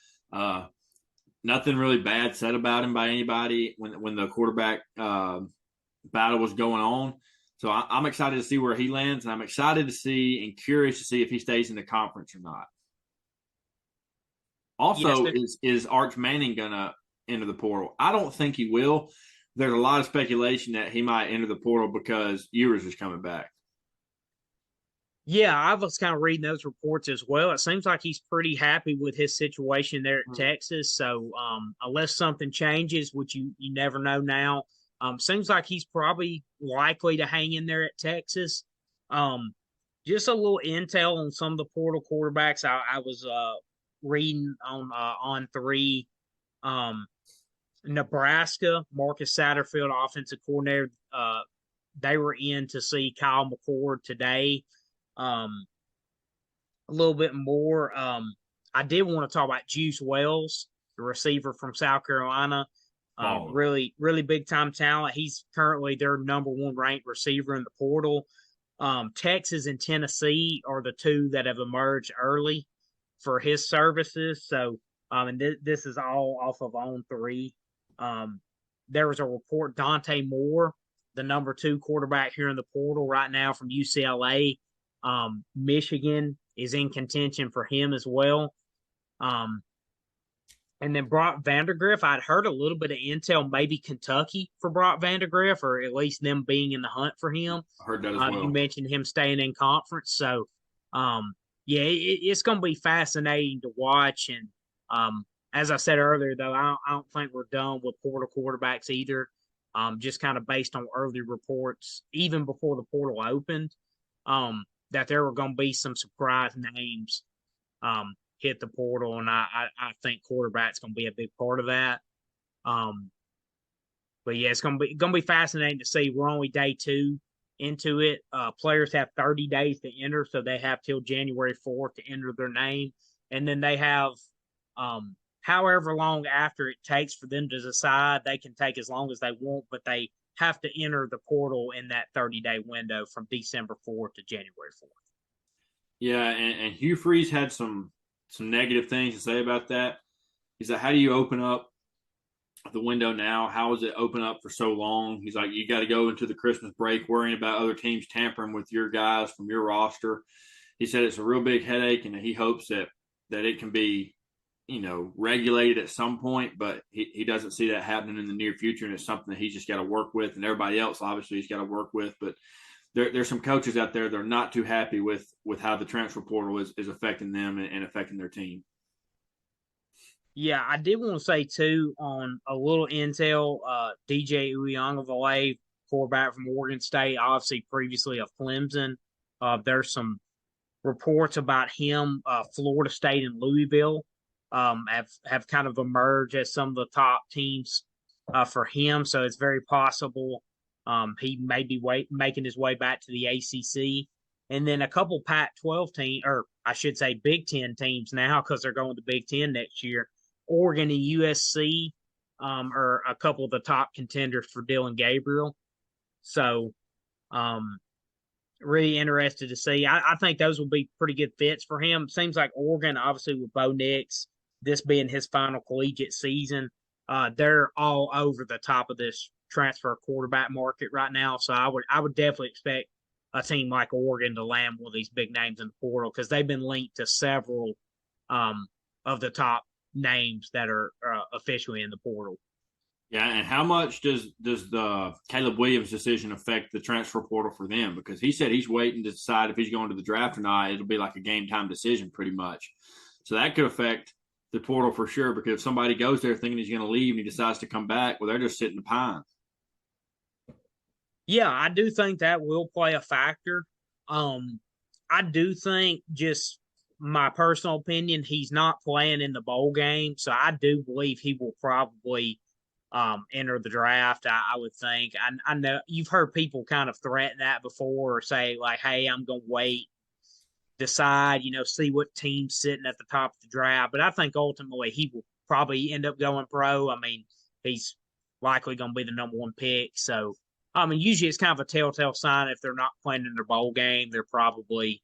Nothing really bad said about him by anybody when the quarterback battle was going on. So I'm excited to see where he lands, and I'm excited to see and curious to see if he stays in the conference or not. Also, Yes, is Arch Manning gonna enter the portal? I don't think he will. There's a lot of speculation that he might enter the portal because Ewers is coming back. yeah, I was kind of reading those reports as well. It seems like he's pretty happy with his situation there at Texas. So unless something changes, which you never know now, seems like he's probably likely to hang in there at Texas. Um, just a little intel on some of the portal quarterbacks. I was reading on three. Um, Nebraska, Marcus Satterfield, offensive coordinator. They were in to see Kyle McCord today. Um, a little bit more. I did want to talk about Juice Wells, the receiver from South Carolina. Baller. Really, really big time talent. He's currently their number one ranked receiver in the portal. Texas and Tennessee are the two that have emerged early for his services. So, and this is all off of On Three. There was a report Dante Moore, the number two quarterback here in the portal right now from UCLA. Michigan is in contention for him as well. Um, and then Brock Vandagriff, I'd heard a little bit of intel, maybe Kentucky for Brock Vandagriff, or at least them being in the hunt for him. I heard that as well. You mentioned him staying in conference. So, yeah, it's going to be fascinating to watch. And as I said earlier, though, I don't think we're done with portal quarterbacks either. Just kind of based on early reports, even before the portal opened, that there were going to be some surprise names hit the portal, and I think quarterback's going to be a big part of that. But yeah, it's going to be fascinating to see. We're only day two into it. Players have 30 days to enter, so they have till January 4th to enter their name, and then they have however long after it takes for them to decide. They can take as long as they want, but they have to enter the portal in that 30-day window from December 4th to January 4th. Yeah, and Hugh Freeze had some negative things to say about that. He said, how do you open up the window now? How is it open up for so long? He's like, you got to go into the Christmas break worrying about other teams tampering with your guys from your roster. He said it's a real big headache, and he hopes that it can be, regulated at some point, but he doesn't see that happening in the near future, and it's something that he's just got to work with, and everybody else obviously he's got to work with. But there's some coaches out there that are not too happy with how the transfer portal is affecting them and affecting their team. Yeah, I did want to say too on a little intel. DJ Uiagalelei, quarterback from Oregon State, obviously previously of Clemson. There's some reports about him. Florida State and Louisville have kind of emerged as some of the top teams for him. So it's very possible he may be making his way back to the ACC. And then a couple Pac-12 teams, or I should say Big Ten teams now, because they're going to Big Ten next year. Oregon and USC are a couple of the top contenders for Dylan Gabriel. So really interested to see. I think those will be pretty good fits for him. Seems like Oregon, obviously with Bo Nix, this being his final collegiate season, they're all over the top of this transfer quarterback market right now. So I would definitely expect a team like Oregon to land one of these big names in the portal because they've been linked to several of the top names that are officially in the portal. Yeah, and how much does the Caleb Williams decision affect the transfer portal for them? Because he said he's waiting to decide if he's going to the draft or not. It'll be like a game time decision, pretty much. So that could affect the portal for sure. Because if somebody goes there thinking he's going to leave and he decides to come back, well, they're just sitting the pine. Yeah, I do think that will play a factor. Um, I do think, just my personal opinion, he's not playing in the bowl game, so I do believe he will probably enter the draft. I would think. I know you've heard people kind of threaten that before, or say like, "Hey, I'm going to wait, decide, see what team's sitting at the top of the draft." But I think ultimately he will probably end up going pro. I mean, he's likely going to be the number one pick. So, I mean, usually it's kind of a telltale sign if they're not playing in their bowl game, they're probably,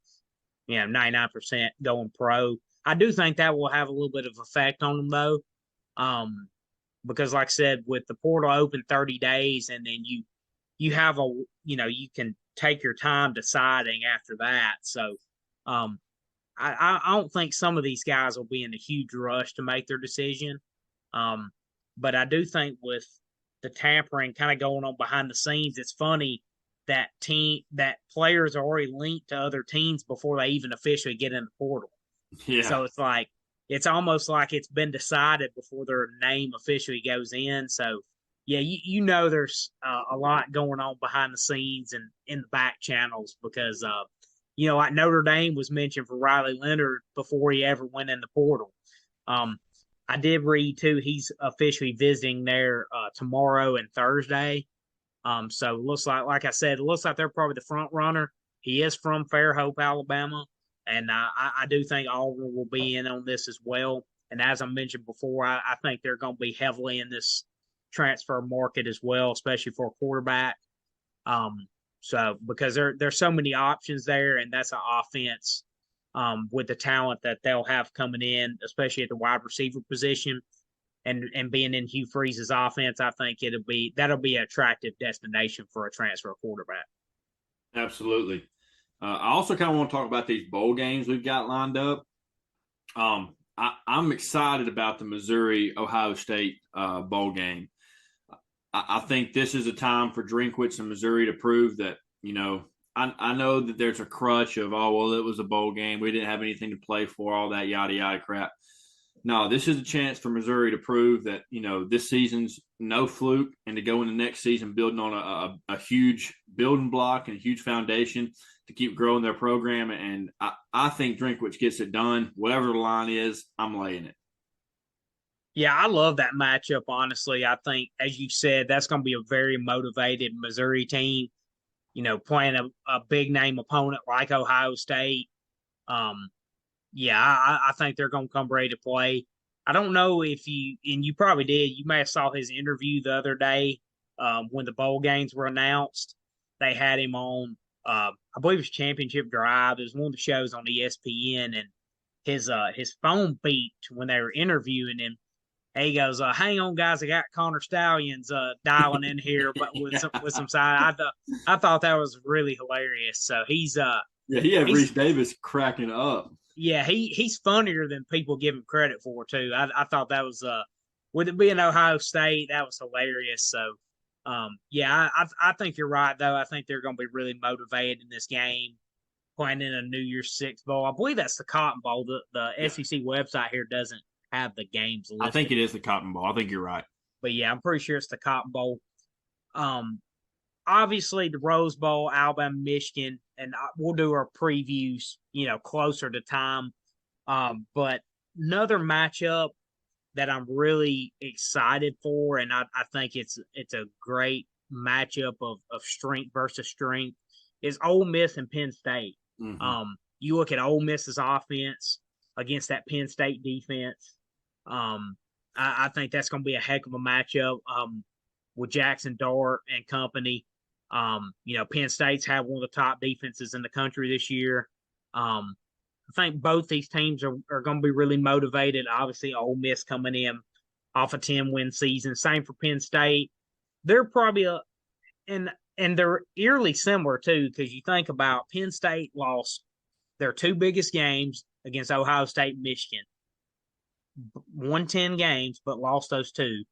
99% going pro. I do think that will have a little bit of effect on them, though. Um, because, like I said, with the portal open 30 days, and then you have you can take your time deciding after that. So, um, I don't think some of these guys will be in a huge rush to make their decision. Um, but I do think with the tampering kind of going on behind the scenes, it's funny that players are already linked to other teams before they even officially get in the portal. Yeah, So it's like it's almost like it's been decided before their name officially goes in. So yeah, there's a lot going on behind the scenes and in the back channels because like Notre Dame was mentioned for Riley Leonard before he ever went in the portal. Um, I did read too he's officially visiting there tomorrow and Thursday. So it looks like I said, it looks like they're probably the front runner. He is from Fairhope, Alabama, and I do think Auburn will be in on this as well. And as I mentioned before, I think they're going to be heavily in this transfer market as well, especially for a quarterback. Um, so because there's so many options there, and that's an offense with the talent that they'll have coming in, especially at the wide receiver position and being in Hugh Freeze's offense, I think that'll be an attractive destination for a transfer quarterback. absolutely. I also kind of want to talk about these bowl games we've got lined up. I'm excited about the Missouri Ohio State bowl game. I think this is a time for Drinkwitz and Missouri to prove that, I know that there's a crutch of, oh, well, it was a bowl game. We didn't have anything to play for, all that yada, yada crap. No, this is a chance for Missouri to prove that, this season's no fluke and to go into next season building on a huge building block and a huge foundation to keep growing their program. And I think Drinkwitz gets it done. Whatever the line is, I'm laying it. Yeah, I love that matchup, honestly. I think, as you said, that's going to be a very motivated Missouri team, playing a big name opponent like Ohio State. Um, yeah, I think they're going to come ready to play. I don't know if you probably did, you may have saw his interview the other day when the bowl games were announced. They had him on, I believe it's Championship Drive. It was one of the shows on ESPN, and his phone beeped when they were interviewing him. He goes, "Hang on, guys, I got Connor Stallions dialing in here, but with some side." I thought that was really hilarious. So Yeah, he had he's Reese Davis cracking up. yeah, he's funnier than people give him credit for too. I thought that was with it being Ohio State, that was hilarious. So yeah, I think you're right though. I think they're going to be really motivated in this game, playing in a New Year's Six bowl. I believe that's the Cotton Bowl. The Yeah, SEC website here doesn't have the games I think listed, it is the Cotton Bowl. I think you're right. but yeah, I'm pretty sure it's the Cotton Bowl. Um, Obviously the Rose Bowl, Alabama, Michigan, and we'll do our previews, closer to time. But another matchup that I'm really excited for, and I think it's a great matchup of strength versus strength, is Ole Miss and Penn State. Mm-hmm. You look at Ole Miss's offense against that Penn State defense. I think that's going to be a heck of a matchup with Jackson Dart and company. Penn State's had one of the top defenses in the country this year. I think both these teams are going to be really motivated. Obviously, Ole Miss coming in off a 10-win season. Same for Penn State. They're probably and they're eerily similar too, because you think about Penn State lost their two biggest games against Ohio State and Michigan. Won 10 games, but lost those two.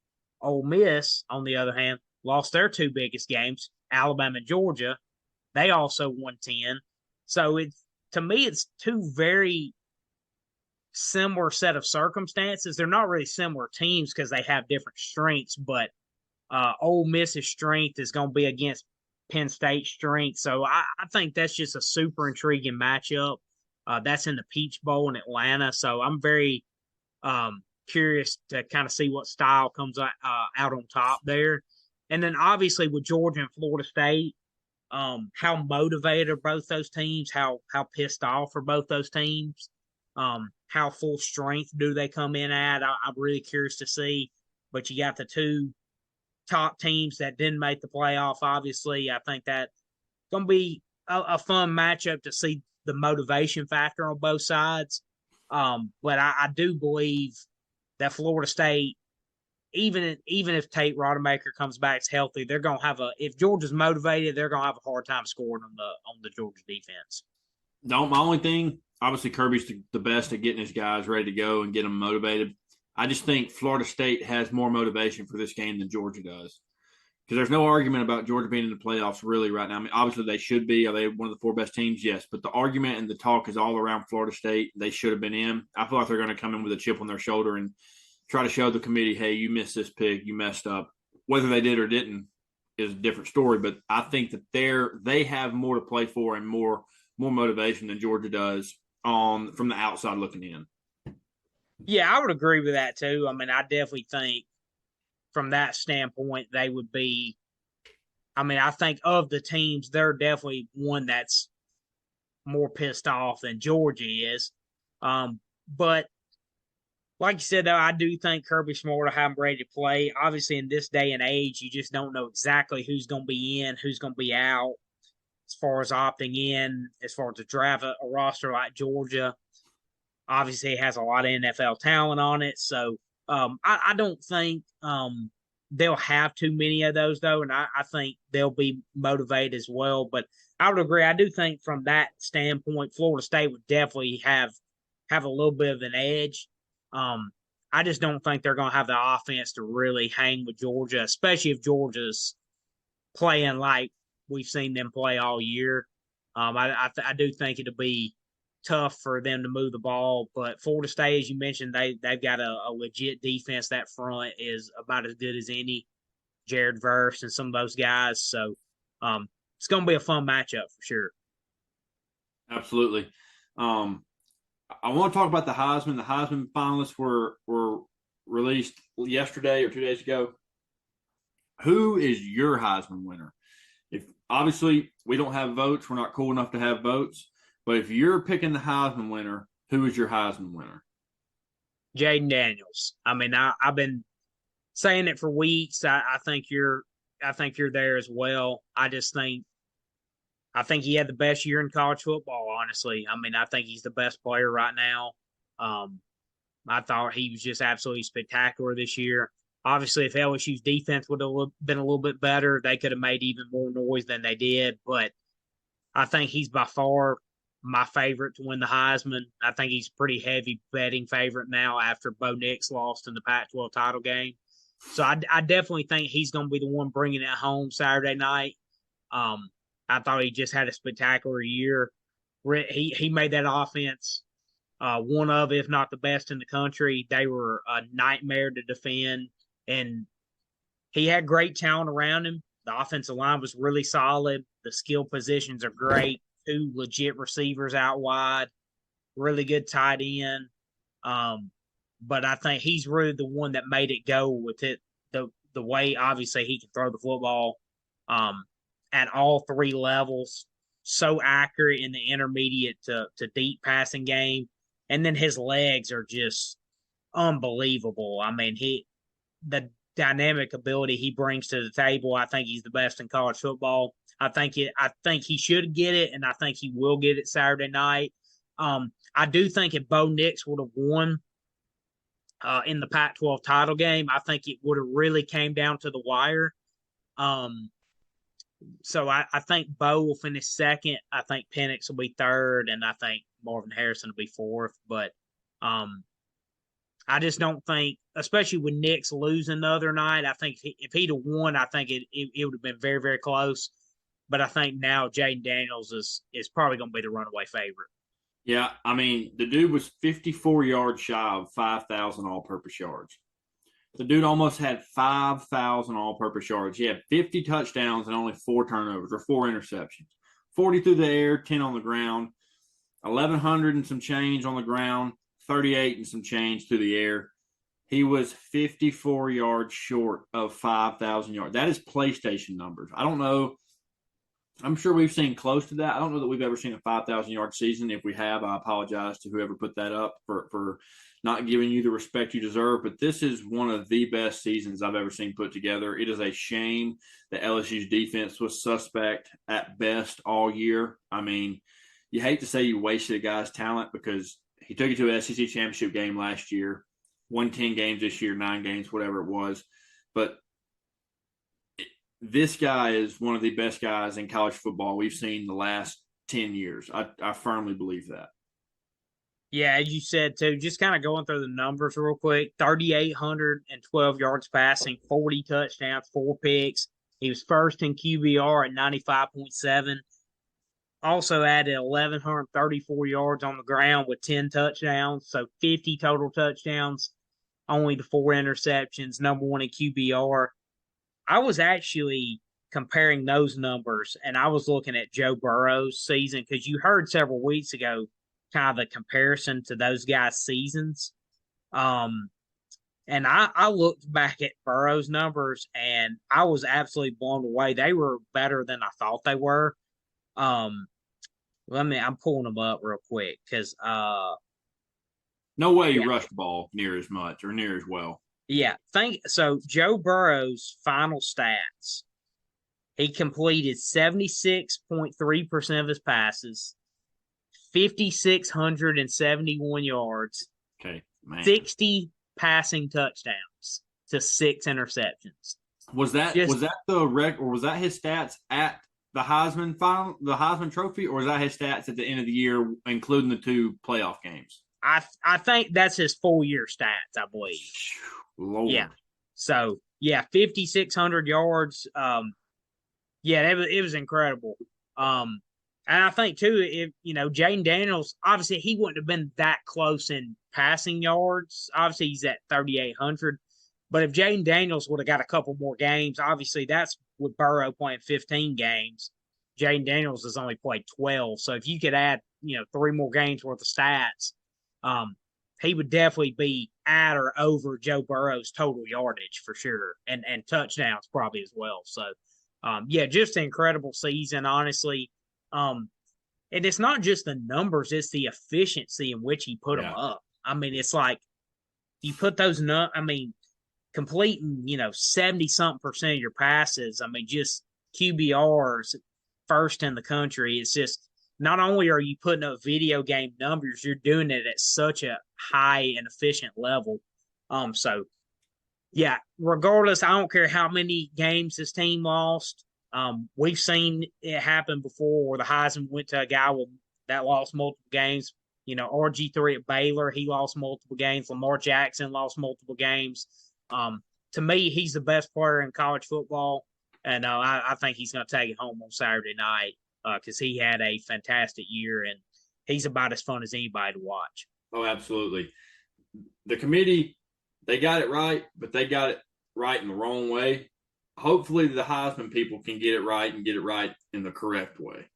Ole Miss, on the other hand, lost their two biggest games, Alabama and Georgia. They also won 10. So to me, it's two very similar set of circumstances. They're not really similar teams because they have different strengths, but Ole Miss's strength is going to be against Penn State's strength. So I think that's just a super intriguing matchup. That's in the Peach Bowl in Atlanta. So I'm very curious to kind of see what style comes out on top there. And then obviously with Georgia and Florida State, how motivated are both those teams? How pissed off are both those teams? How full strength do they come in at? I'm really curious to see. But you got the two top teams that didn't make the playoff. Obviously, I think that's going to be a fun matchup to see the motivation factor on both sides. But I do believe that Florida State, even if Tate Rodemaker comes back healthy, they're going to have if Georgia's motivated, they're going to have a hard time scoring on the Georgia defense. No, my only thing, obviously Kirby's the best at getting his guys ready to go and get them motivated. I just think Florida State has more motivation for this game than Georgia does. Because there's no argument about Georgia being in the playoffs really right now. I mean, obviously they should be. Are they one of the four best teams? Yes. But the argument and the talk is all around Florida State. They should have been in. I feel like they're going to come in with a chip on their shoulder and try to show the committee, hey, you missed this pick. You messed up. Whether they did or didn't is a different story. But I think that they have more to play for and more motivation than Georgia does from the outside looking in. Yeah, I would agree with that too. I mean, I definitely think from that standpoint, they would be. I mean, I think of the teams, they're definitely one that's more pissed off than Georgia is. But like you said, though, I do think Kirby Smart will have them ready to play. Obviously, in this day and age, you just don't know exactly who's going to be in, who's going to be out as far as opting in, as far as to draft a roster like Georgia. Obviously, it has a lot of NFL talent on it. So I don't think they'll have too many of those, though. And I think they'll be motivated as well. But I would agree. I do think from that standpoint, Florida State would definitely have a little bit of an edge. I just don't think they're going to have the offense to really hang with Georgia, especially if Georgia's playing like we've seen them play all year. I do think it'll be tough for them to move the ball. But Florida State, as you mentioned, they've got a legit defense. That front is about as good as any. Jared Verse and some of those guys. So it's going to be a fun matchup for sure. Absolutely. I want to talk about the Heisman. The Heisman finalists were released yesterday or 2 days ago. Who is your Heisman winner? If obviously we don't have votes, we're not cool enough to have votes. But if you're picking the Heisman winner, who is your Heisman winner? Jaden Daniels. I mean, I've been saying it for weeks. I think you're there as well. I think he had the best year in college football, honestly. I mean, I think he's the best player right now. I thought he was just absolutely spectacular this year. Obviously, if LSU's defense would have been a little bit better, they could have made even more noise than they did. But I think he's by far my favorite to win the Heisman. I think he's a pretty heavy betting favorite now after Bo Nix lost in the Pac-12 title game. So I definitely think he's going to be the one bringing it home Saturday night. I thought he just had a spectacular year. He made that offense one of, if not the best in the country. They were a nightmare to defend, and he had great talent around him. The offensive line was really solid. The skill positions are great. Two legit receivers out wide, really good tight end. But I think he's really the one that made it go with it. The way obviously he can throw the football at all three levels, so accurate in the intermediate to deep passing game, and then his legs are just unbelievable. I mean, the dynamic ability he brings to the table. I think he's the best in college football. I think he should get it, and I think he will get it Saturday night. I do think if Bo Nix would have won in the Pac-12 title game, I think it would have really came down to the wire. So I think Bo will finish second. I think Penix will be third, and I think Marvin Harrison will be fourth. But I just don't think especially with Knicks losing the other night. I think if he'd have won, I think it would have been very, very close. But I think now Jaden Daniels is probably going to be the runaway favorite. Yeah, I mean, the dude was 54 yards shy of 5,000 all-purpose yards. The dude almost had 5,000 all-purpose yards. He had 50 touchdowns and only 4 turnovers or 4 interceptions. 40 through the air, 10 on the ground, 1,100 and some change on the ground, 38 and some change through the air. He was 54 yards short of 5,000 yards. That is PlayStation numbers. I don't know. I'm sure we've seen close to that. I don't know that we've ever seen a 5,000 yard season. If we have, I apologize to whoever put that up for not giving you the respect you deserve. But this is one of the best seasons I've ever seen put together. It is a shame that LSU's defense was suspect at best all year. I mean, you hate to say you wasted a guy's talent because he took you to an SEC championship game last year, won 10 games this year, 9 games, whatever it was. But this guy is one of the best guys in college football we've seen the last 10 years. I firmly believe that. Yeah, as you said too, just kind of going through the numbers real quick. 3,812 yards passing, 40 touchdowns, 4 picks. He was first in QBR at 95.7. Also added 1,134 yards on the ground with 10 touchdowns, so 50 total touchdowns, only the 4 interceptions, number 1 in QBR. I was actually comparing those numbers, and I was looking at Joe Burrow's season because you heard several weeks ago kind of the comparison to those guys' seasons. And I looked back at Burrow's numbers, and I was absolutely blown away. They were better than I thought they were. I'm pulling them up real quick because no way he yeah, rushed the ball near as much or near as well. yeah. So Joe Burrow's final stats. He completed 76.3% of his passes, 5,671 yards, Okay, man. 60 passing touchdowns to 6 interceptions. Was that the rec or was that his stats at the Heisman Trophy, or was that his stats at the end of the year, including the 2 playoff games? I think that's his full year stats, I believe. Lord. Yeah. So 5,600 yards. Yeah, it was incredible. And I think too, if Jaden Daniels, obviously he wouldn't have been that close in passing yards. Obviously he's at 3,800. But if Jaden Daniels would have got a couple more games, obviously that's with Burrow playing 15 games. Jaden Daniels has only played 12. So if you could add, 3 more games worth of stats, he would definitely be at or over Joe Burrow's total yardage for sure, and touchdowns probably as well. So, just an incredible season, honestly. And it's not just the numbers; it's the efficiency in which he put them up. I mean, it's like you put those completing 70-something% of your passes. I mean, just QBRs first in the country. It's just not only are you putting up video game numbers, you're doing it at such a high and efficient level. So yeah, regardless, I don't care how many games this team lost. We've seen it happen before where the Heisman went to a guy that lost multiple games. RG3 at Baylor, he lost multiple games. Lamar Jackson lost multiple games. To me, he's the best player in college football, and I think he's going to take it home on Saturday night because he had a fantastic year, and he's about as fun as anybody to watch. Oh, absolutely. The committee, they got it right, but they got it right in the wrong way. Hopefully the Heisman people can get it right and get it right in the correct way.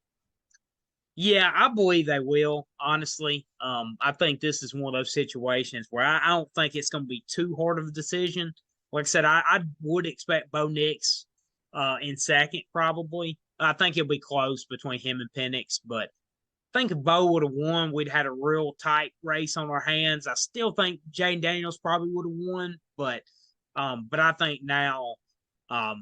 Yeah, I believe they will, honestly. I think this is one of those situations where I don't think it's going to be too hard of a decision. Like I said, I would expect Bo Nix in second, probably. I think it'll be close between him and Penix, but I think if Bo would have won, we'd had a real tight race on our hands. I still think Jaden Daniels probably would have won, but I think now, I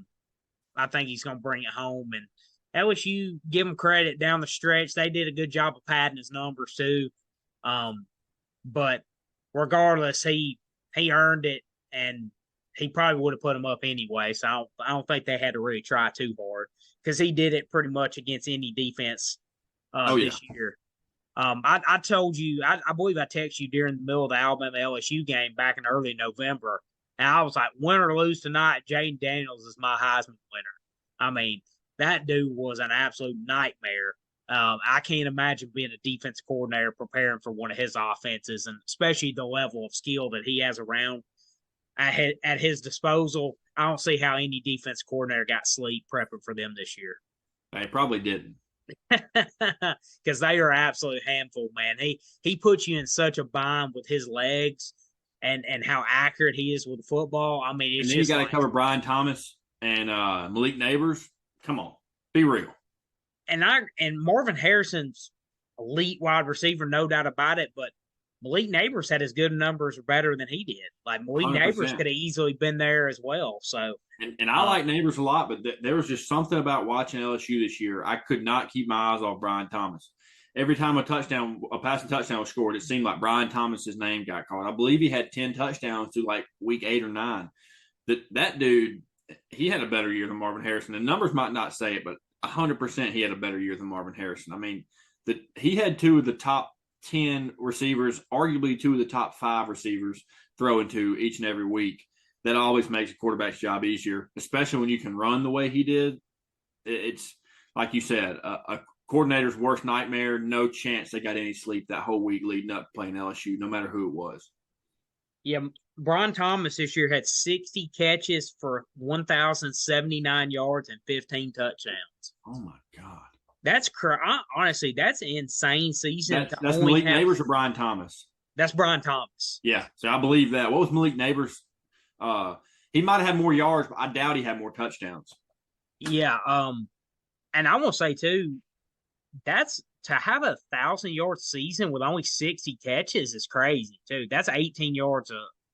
think he's going to bring it home. And LSU, give him credit down the stretch. They did a good job of padding his numbers too. But regardless, he earned it, and he probably would have put him up anyway. So I don't think they had to really try too hard because he did it pretty much against any defense this year. I told you, I believe I texted you during the middle of the Alabama LSU game back in early November. And I was like, win or lose tonight, Jaden Daniels is my Heisman winner. I mean, that dude was an absolute nightmare. I can't imagine being a defense coordinator preparing for one of his offenses, and especially the level of skill that he has around at his disposal. I don't see how any defense coordinator got sleep prepping for them this year. They probably didn't. Because they are absolute handful, man. He puts you in such a bind with his legs and how accurate he is with the football. I mean, it's and then just you got to cover Brian Thomas and Malik Neighbors. Come on, be real. And Marvin Harrison's elite wide receiver, no doubt about it. But Malik Neighbors had as good numbers or better than he did. Like Malik 100%. Neighbors could have easily been there as well. So, and I like Neighbors a lot, but there was just something about watching LSU this year. I could not keep my eyes off Brian Thomas. Every time a passing touchdown was scored, it seemed like Brian Thomas's name got called. I believe he had 10 touchdowns through like week 8 or 9. That dude, he had a better year than Marvin Harrison. The numbers might not say it, but 100% he had a better year than Marvin Harrison. I mean, he had 2 of the top 10 receivers, arguably 2 of the top 5 receivers throwing to each and every week. That always makes a quarterback's job easier, especially when you can run the way he did. It's like you said, a coordinator's worst nightmare. No chance they got any sleep that whole week leading up to playing LSU, no matter who it was. Yeah, Brian Thomas this year had 60 catches for 1,079 yards and 15 touchdowns. Oh, my God. That's honestly, that's an insane season. That's Malik Neighbors or Brian Thomas? That's Brian Thomas. Yeah, so I believe that. What was Malik Neighbors? He might have had more yards, but I doubt he had more touchdowns. Yeah, and I will say too, that's to have 1,000-yard season with only 60 catches is crazy too. That's 18 yards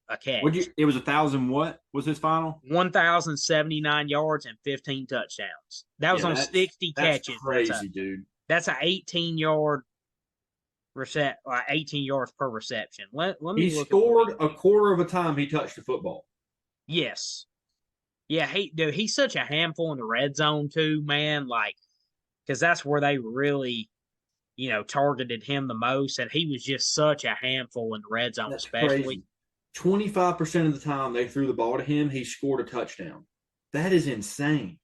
a catch. It was 1,000. What was his final? 1,079 yards and 15 touchdowns. That was on 60 catches. That's crazy, dude. That's an 18-yard 18 yards per reception. Let me. He scored a quarter of a time he touched the football. Yes. Yeah, he's such a handful in the red zone too, man. Like, because that's where they really, targeted him the most, and he was just such a handful in the red zone, That's especially. Crazy. 25% of the time they threw the ball to him, he scored a touchdown. That is insane.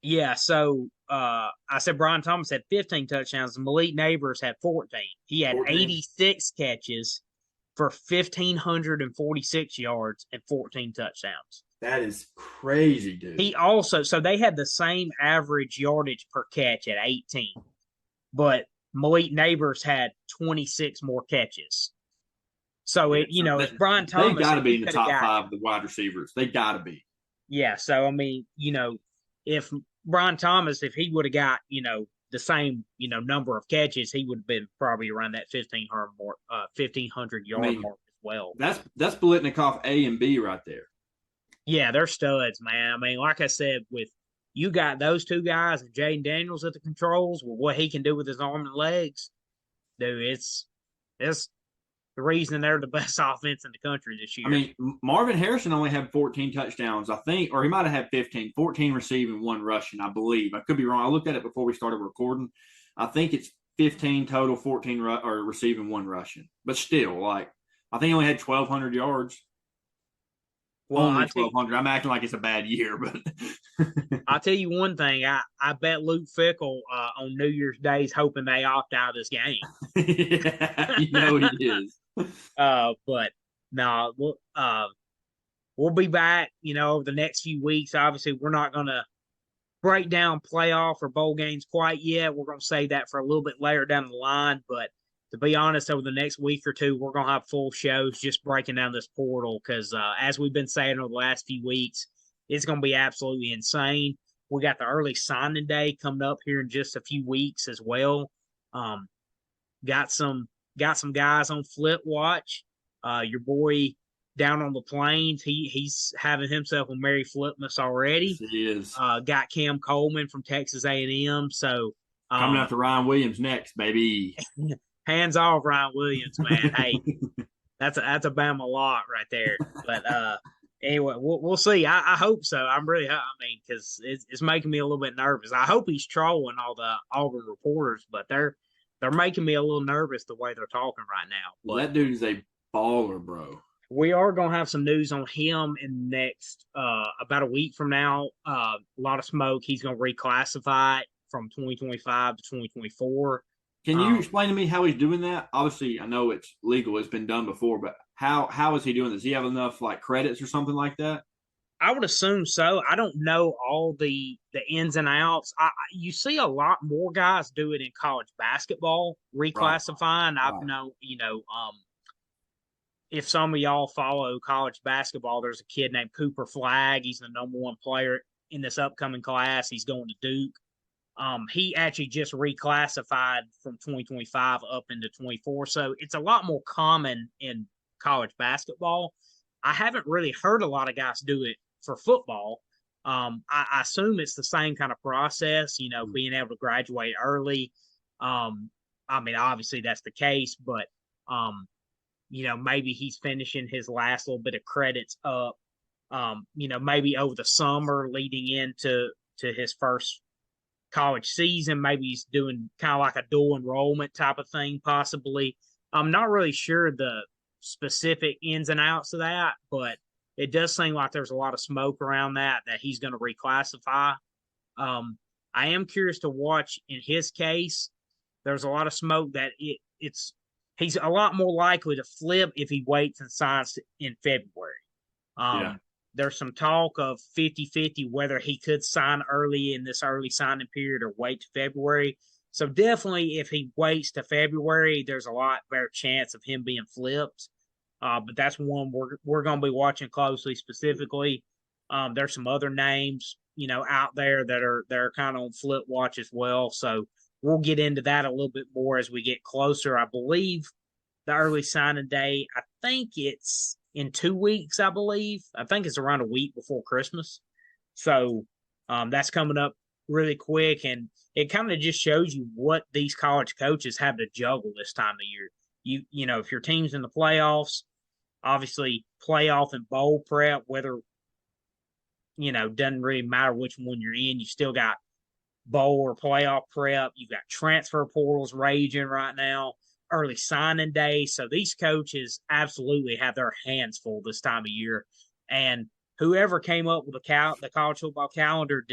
Yeah, so I said Brian Thomas had 15 touchdowns, and Malik Neighbors had 14. He had 86 catches for 1,546 yards and 14 touchdowns. That is crazy, dude. So they had the same average yardage per catch at 18, but Malik Neighbors had 26 more catches. So it's Brian Thomas. They've got to be in the top 5 of the wide receivers. They got to be. Yeah. So I mean, if Brian Thomas, if he would have got the same number of catches, he would have been probably around that 1,500 yard mark as well. That's Biletnikoff A and B right there. Yeah, they're studs, man. I mean, like I said, with you got those 2 guys and Jaden Daniels at the controls with what he can do with his arm and legs, dude, it's the reason they're the best offense in the country this year. I mean, Marvin Harrison only had 14 touchdowns, I think, or he might have had 15, 14 receiving, 1 rushing, I believe. I could be wrong. I looked at it before we started recording. I think it's 15 total, 14 receiving, 1 rushing. But still, I think he only had 1,200 yards. Well, only 1,200. I'm acting like it's a bad year, but I'll tell you one thing. I bet Luke Fickell on New Year's Day is hoping they opt out of this game. Yeah, he is. But no, we'll be back. Over the next few weeks. Obviously, we're not going to break down playoff or bowl games quite yet. We're going to save that for a little bit later down the line. But to be honest, over the next week or two, we're going to have full shows just breaking down this portal because, as we've been saying over the last few weeks, it's going to be absolutely insane. We got the early signing day coming up here in just a few weeks as well. Got some guys on Flip Watch. Your boy down on the plains, he's having himself a merry Flipmas already. Yes, he is. Got Cam Coleman from Texas A&M. So coming after Ryan Williams next, baby. Hands off, Ryan Williams, man. Hey, that's a Bama lot right there. But anyway, we'll see. I hope so. Because it's making me a little bit nervous. I hope he's trolling all the Auburn reporters, but they're making me a little nervous the way they're talking right now. Well, that dude is a baller, bro. We are going to have some news on him in the next about a week from now. A lot of smoke. He's going to reclassify it from 2025 to 2024. Can you Um, explain to me how he's doing that? Obviously, I know it's legal; it's been done before, but how is he doing this? Does he have enough like credits or something like that? I would assume so. I don't know all the ins and outs. You see a lot more guys do it in college basketball, Right, reclassifying. I've right. known, if some of y'all follow college basketball, there's a kid named Cooper Flagg. He's the number one player in this upcoming class. He's going to Duke. He actually just reclassified from 2025 up into 24. So it's a lot more common in college basketball. I haven't really heard a lot of guys do it for football. I assume it's the same kind of process, being able to graduate early. I mean, obviously that's the case, but maybe he's finishing his last little bit of credits up. Maybe over the summer leading into his first college season. Maybe he's doing kind of like a dual enrollment type of thing, possibly. I'm not really sure the specific ins and outs of that, but it does seem like there's a lot of smoke around that he's going to reclassify. I am curious to watch in his case. There's a lot of smoke that it's he's a lot more likely to flip if he waits and signs in February. Yeah, Um, there's some talk of 50-50 whether he could sign early in this early signing period or wait to February. So definitely, if he waits to February, there's a lot better chance of him being flipped. But that's one we're going to be watching closely. Specifically, there's some other names out there that are kind of on flip watch as well. So we'll get into that a little bit more as we get closer. I believe the early signing day. I think it's in 2 weeks. I think it's around a week before Christmas. So that's coming up really quick, and it kind of just shows you what these college coaches have to juggle this time of year. If your team's in the playoffs, obviously playoff and bowl prep, whether doesn't really matter which one you're in. You still got bowl or playoff prep. You've got transfer portals raging right now, early signing day. So these coaches absolutely have their hands full this time of year. And whoever came up with the college football calendar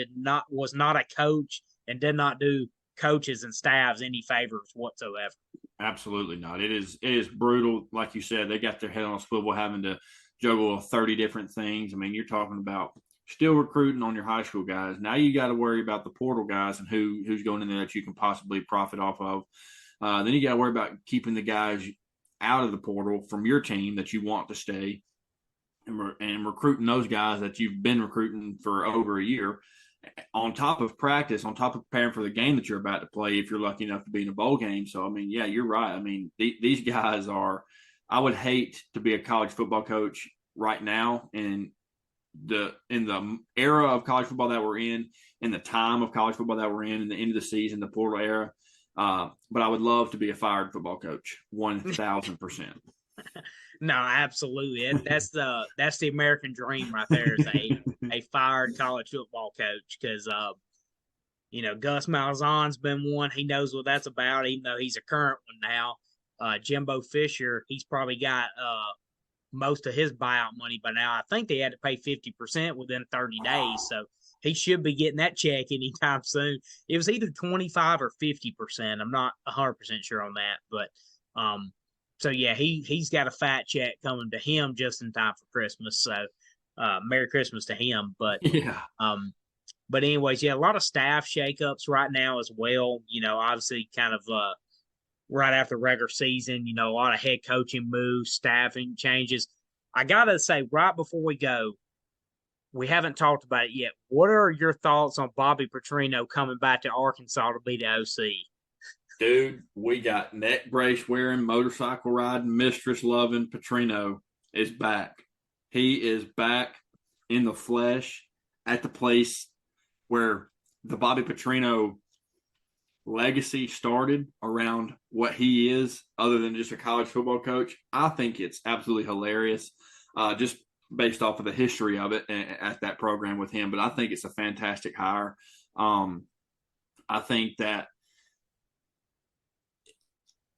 was not a coach and did not do coaches and staffs any favors whatsoever. absolutely not. It is brutal, like you said. They got their head on a swivel, having to juggle 30 different things. I mean, you're talking about still recruiting on your high school guys. Now you got to worry about the portal guys and who's going in there that you can possibly profit off of. Then you got to worry about keeping the guys out of the portal from your team that you want to stay, and recruiting those guys that you've been recruiting for over a year. On top of practice, on top of preparing for the game that you're about to play, if you're lucky enough to be in a bowl game. So, I mean, yeah, you're right. I mean, these guys are. I would hate to be a college football coach right now, and in the era of college football that we're in the time of college football that we're in the end of the season, the portal era. But I would love to be a fired football coach, 1,000%. No, absolutely. That's the American dream right there. Is a fired college football coach because Gus Malzahn's been one. He knows what that's about, even though he's a current one now. Jimbo Fisher, he's probably got most of his buyout money by now. I think they had to pay 50% within 30 days. So he should be getting that check anytime soon. It was either 25 or 50%. I'm not 100% sure on that. But so yeah, he's got a fat check coming to him just in time for Christmas. So Merry Christmas to him. Yeah. But anyways, yeah, a lot of staff shakeups right now as well. Obviously kind of right after regular season, a lot of head coaching moves, staffing changes. I gotta say, right before we go, we haven't talked about it yet. What are your thoughts on Bobby Petrino coming back to Arkansas to be the OC? Dude, we got neck brace wearing, motorcycle riding, mistress loving Petrino is back. He is back in the flesh at the place where the Bobby Petrino legacy started, around what he is, other than just a college football coach. I think it's absolutely hilarious, just based off of the history of it at that program with him. But I think it's a fantastic hire. I think that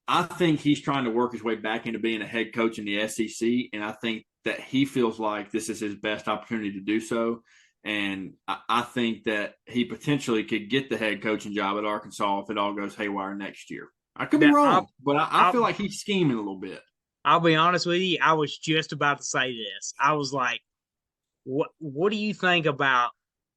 I think he's trying to work his way back into being a head coach in the SEC, and I think that he feels like this is his best opportunity to do so. And I think that he potentially could get the head coaching job at Arkansas if it all goes haywire next year. I could be That wrong, but I I'll, feel like he's scheming a little bit. I'll be honest with you. I was just about to say this. I was like, what do you think about?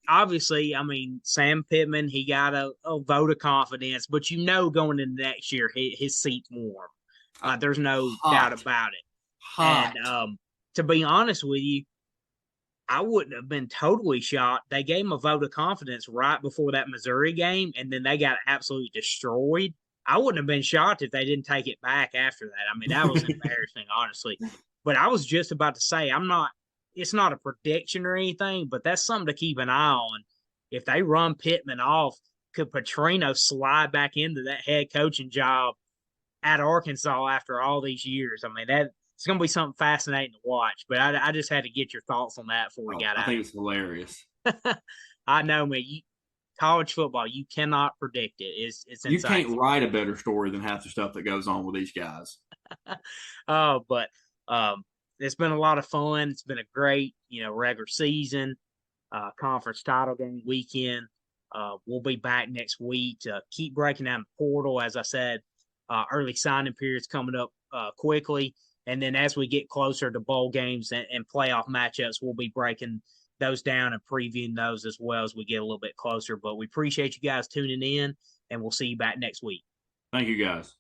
Obviously, I mean, Sam Pittman, he got a vote of confidence, but going into next year, his seat's warm. There's no doubt Hot, about it. And hot. to be honest with you, I wouldn't have been totally shocked. They gave him a vote of confidence right before that Missouri game, and then they got absolutely destroyed. I wouldn't have been shocked if they didn't take it back after that. I mean, that was embarrassing, honestly. But I was just about to say, it's not a prediction or anything, but that's something to keep an eye on. If they run Pittman off, could Petrino slide back into that head coaching job at Arkansas after all these years? I mean, that it's going to be something fascinating to watch. But I just had to get your thoughts on that before we got I out. think it's hilarious. I know, man. College football, you cannot predict it. It's You insane. can't write a better story than half the stuff that goes on with these guys. But it's been a lot of fun. It's been a great, regular season, conference title game weekend. We'll be back next week to keep breaking down the portal. As I said, early signing periods coming up quickly. And then as we get closer to bowl games and playoff matchups, we'll be breaking those down and previewing those as well as we get a little bit closer. But we appreciate you guys tuning in, and we'll see you back next week. Thank you, guys.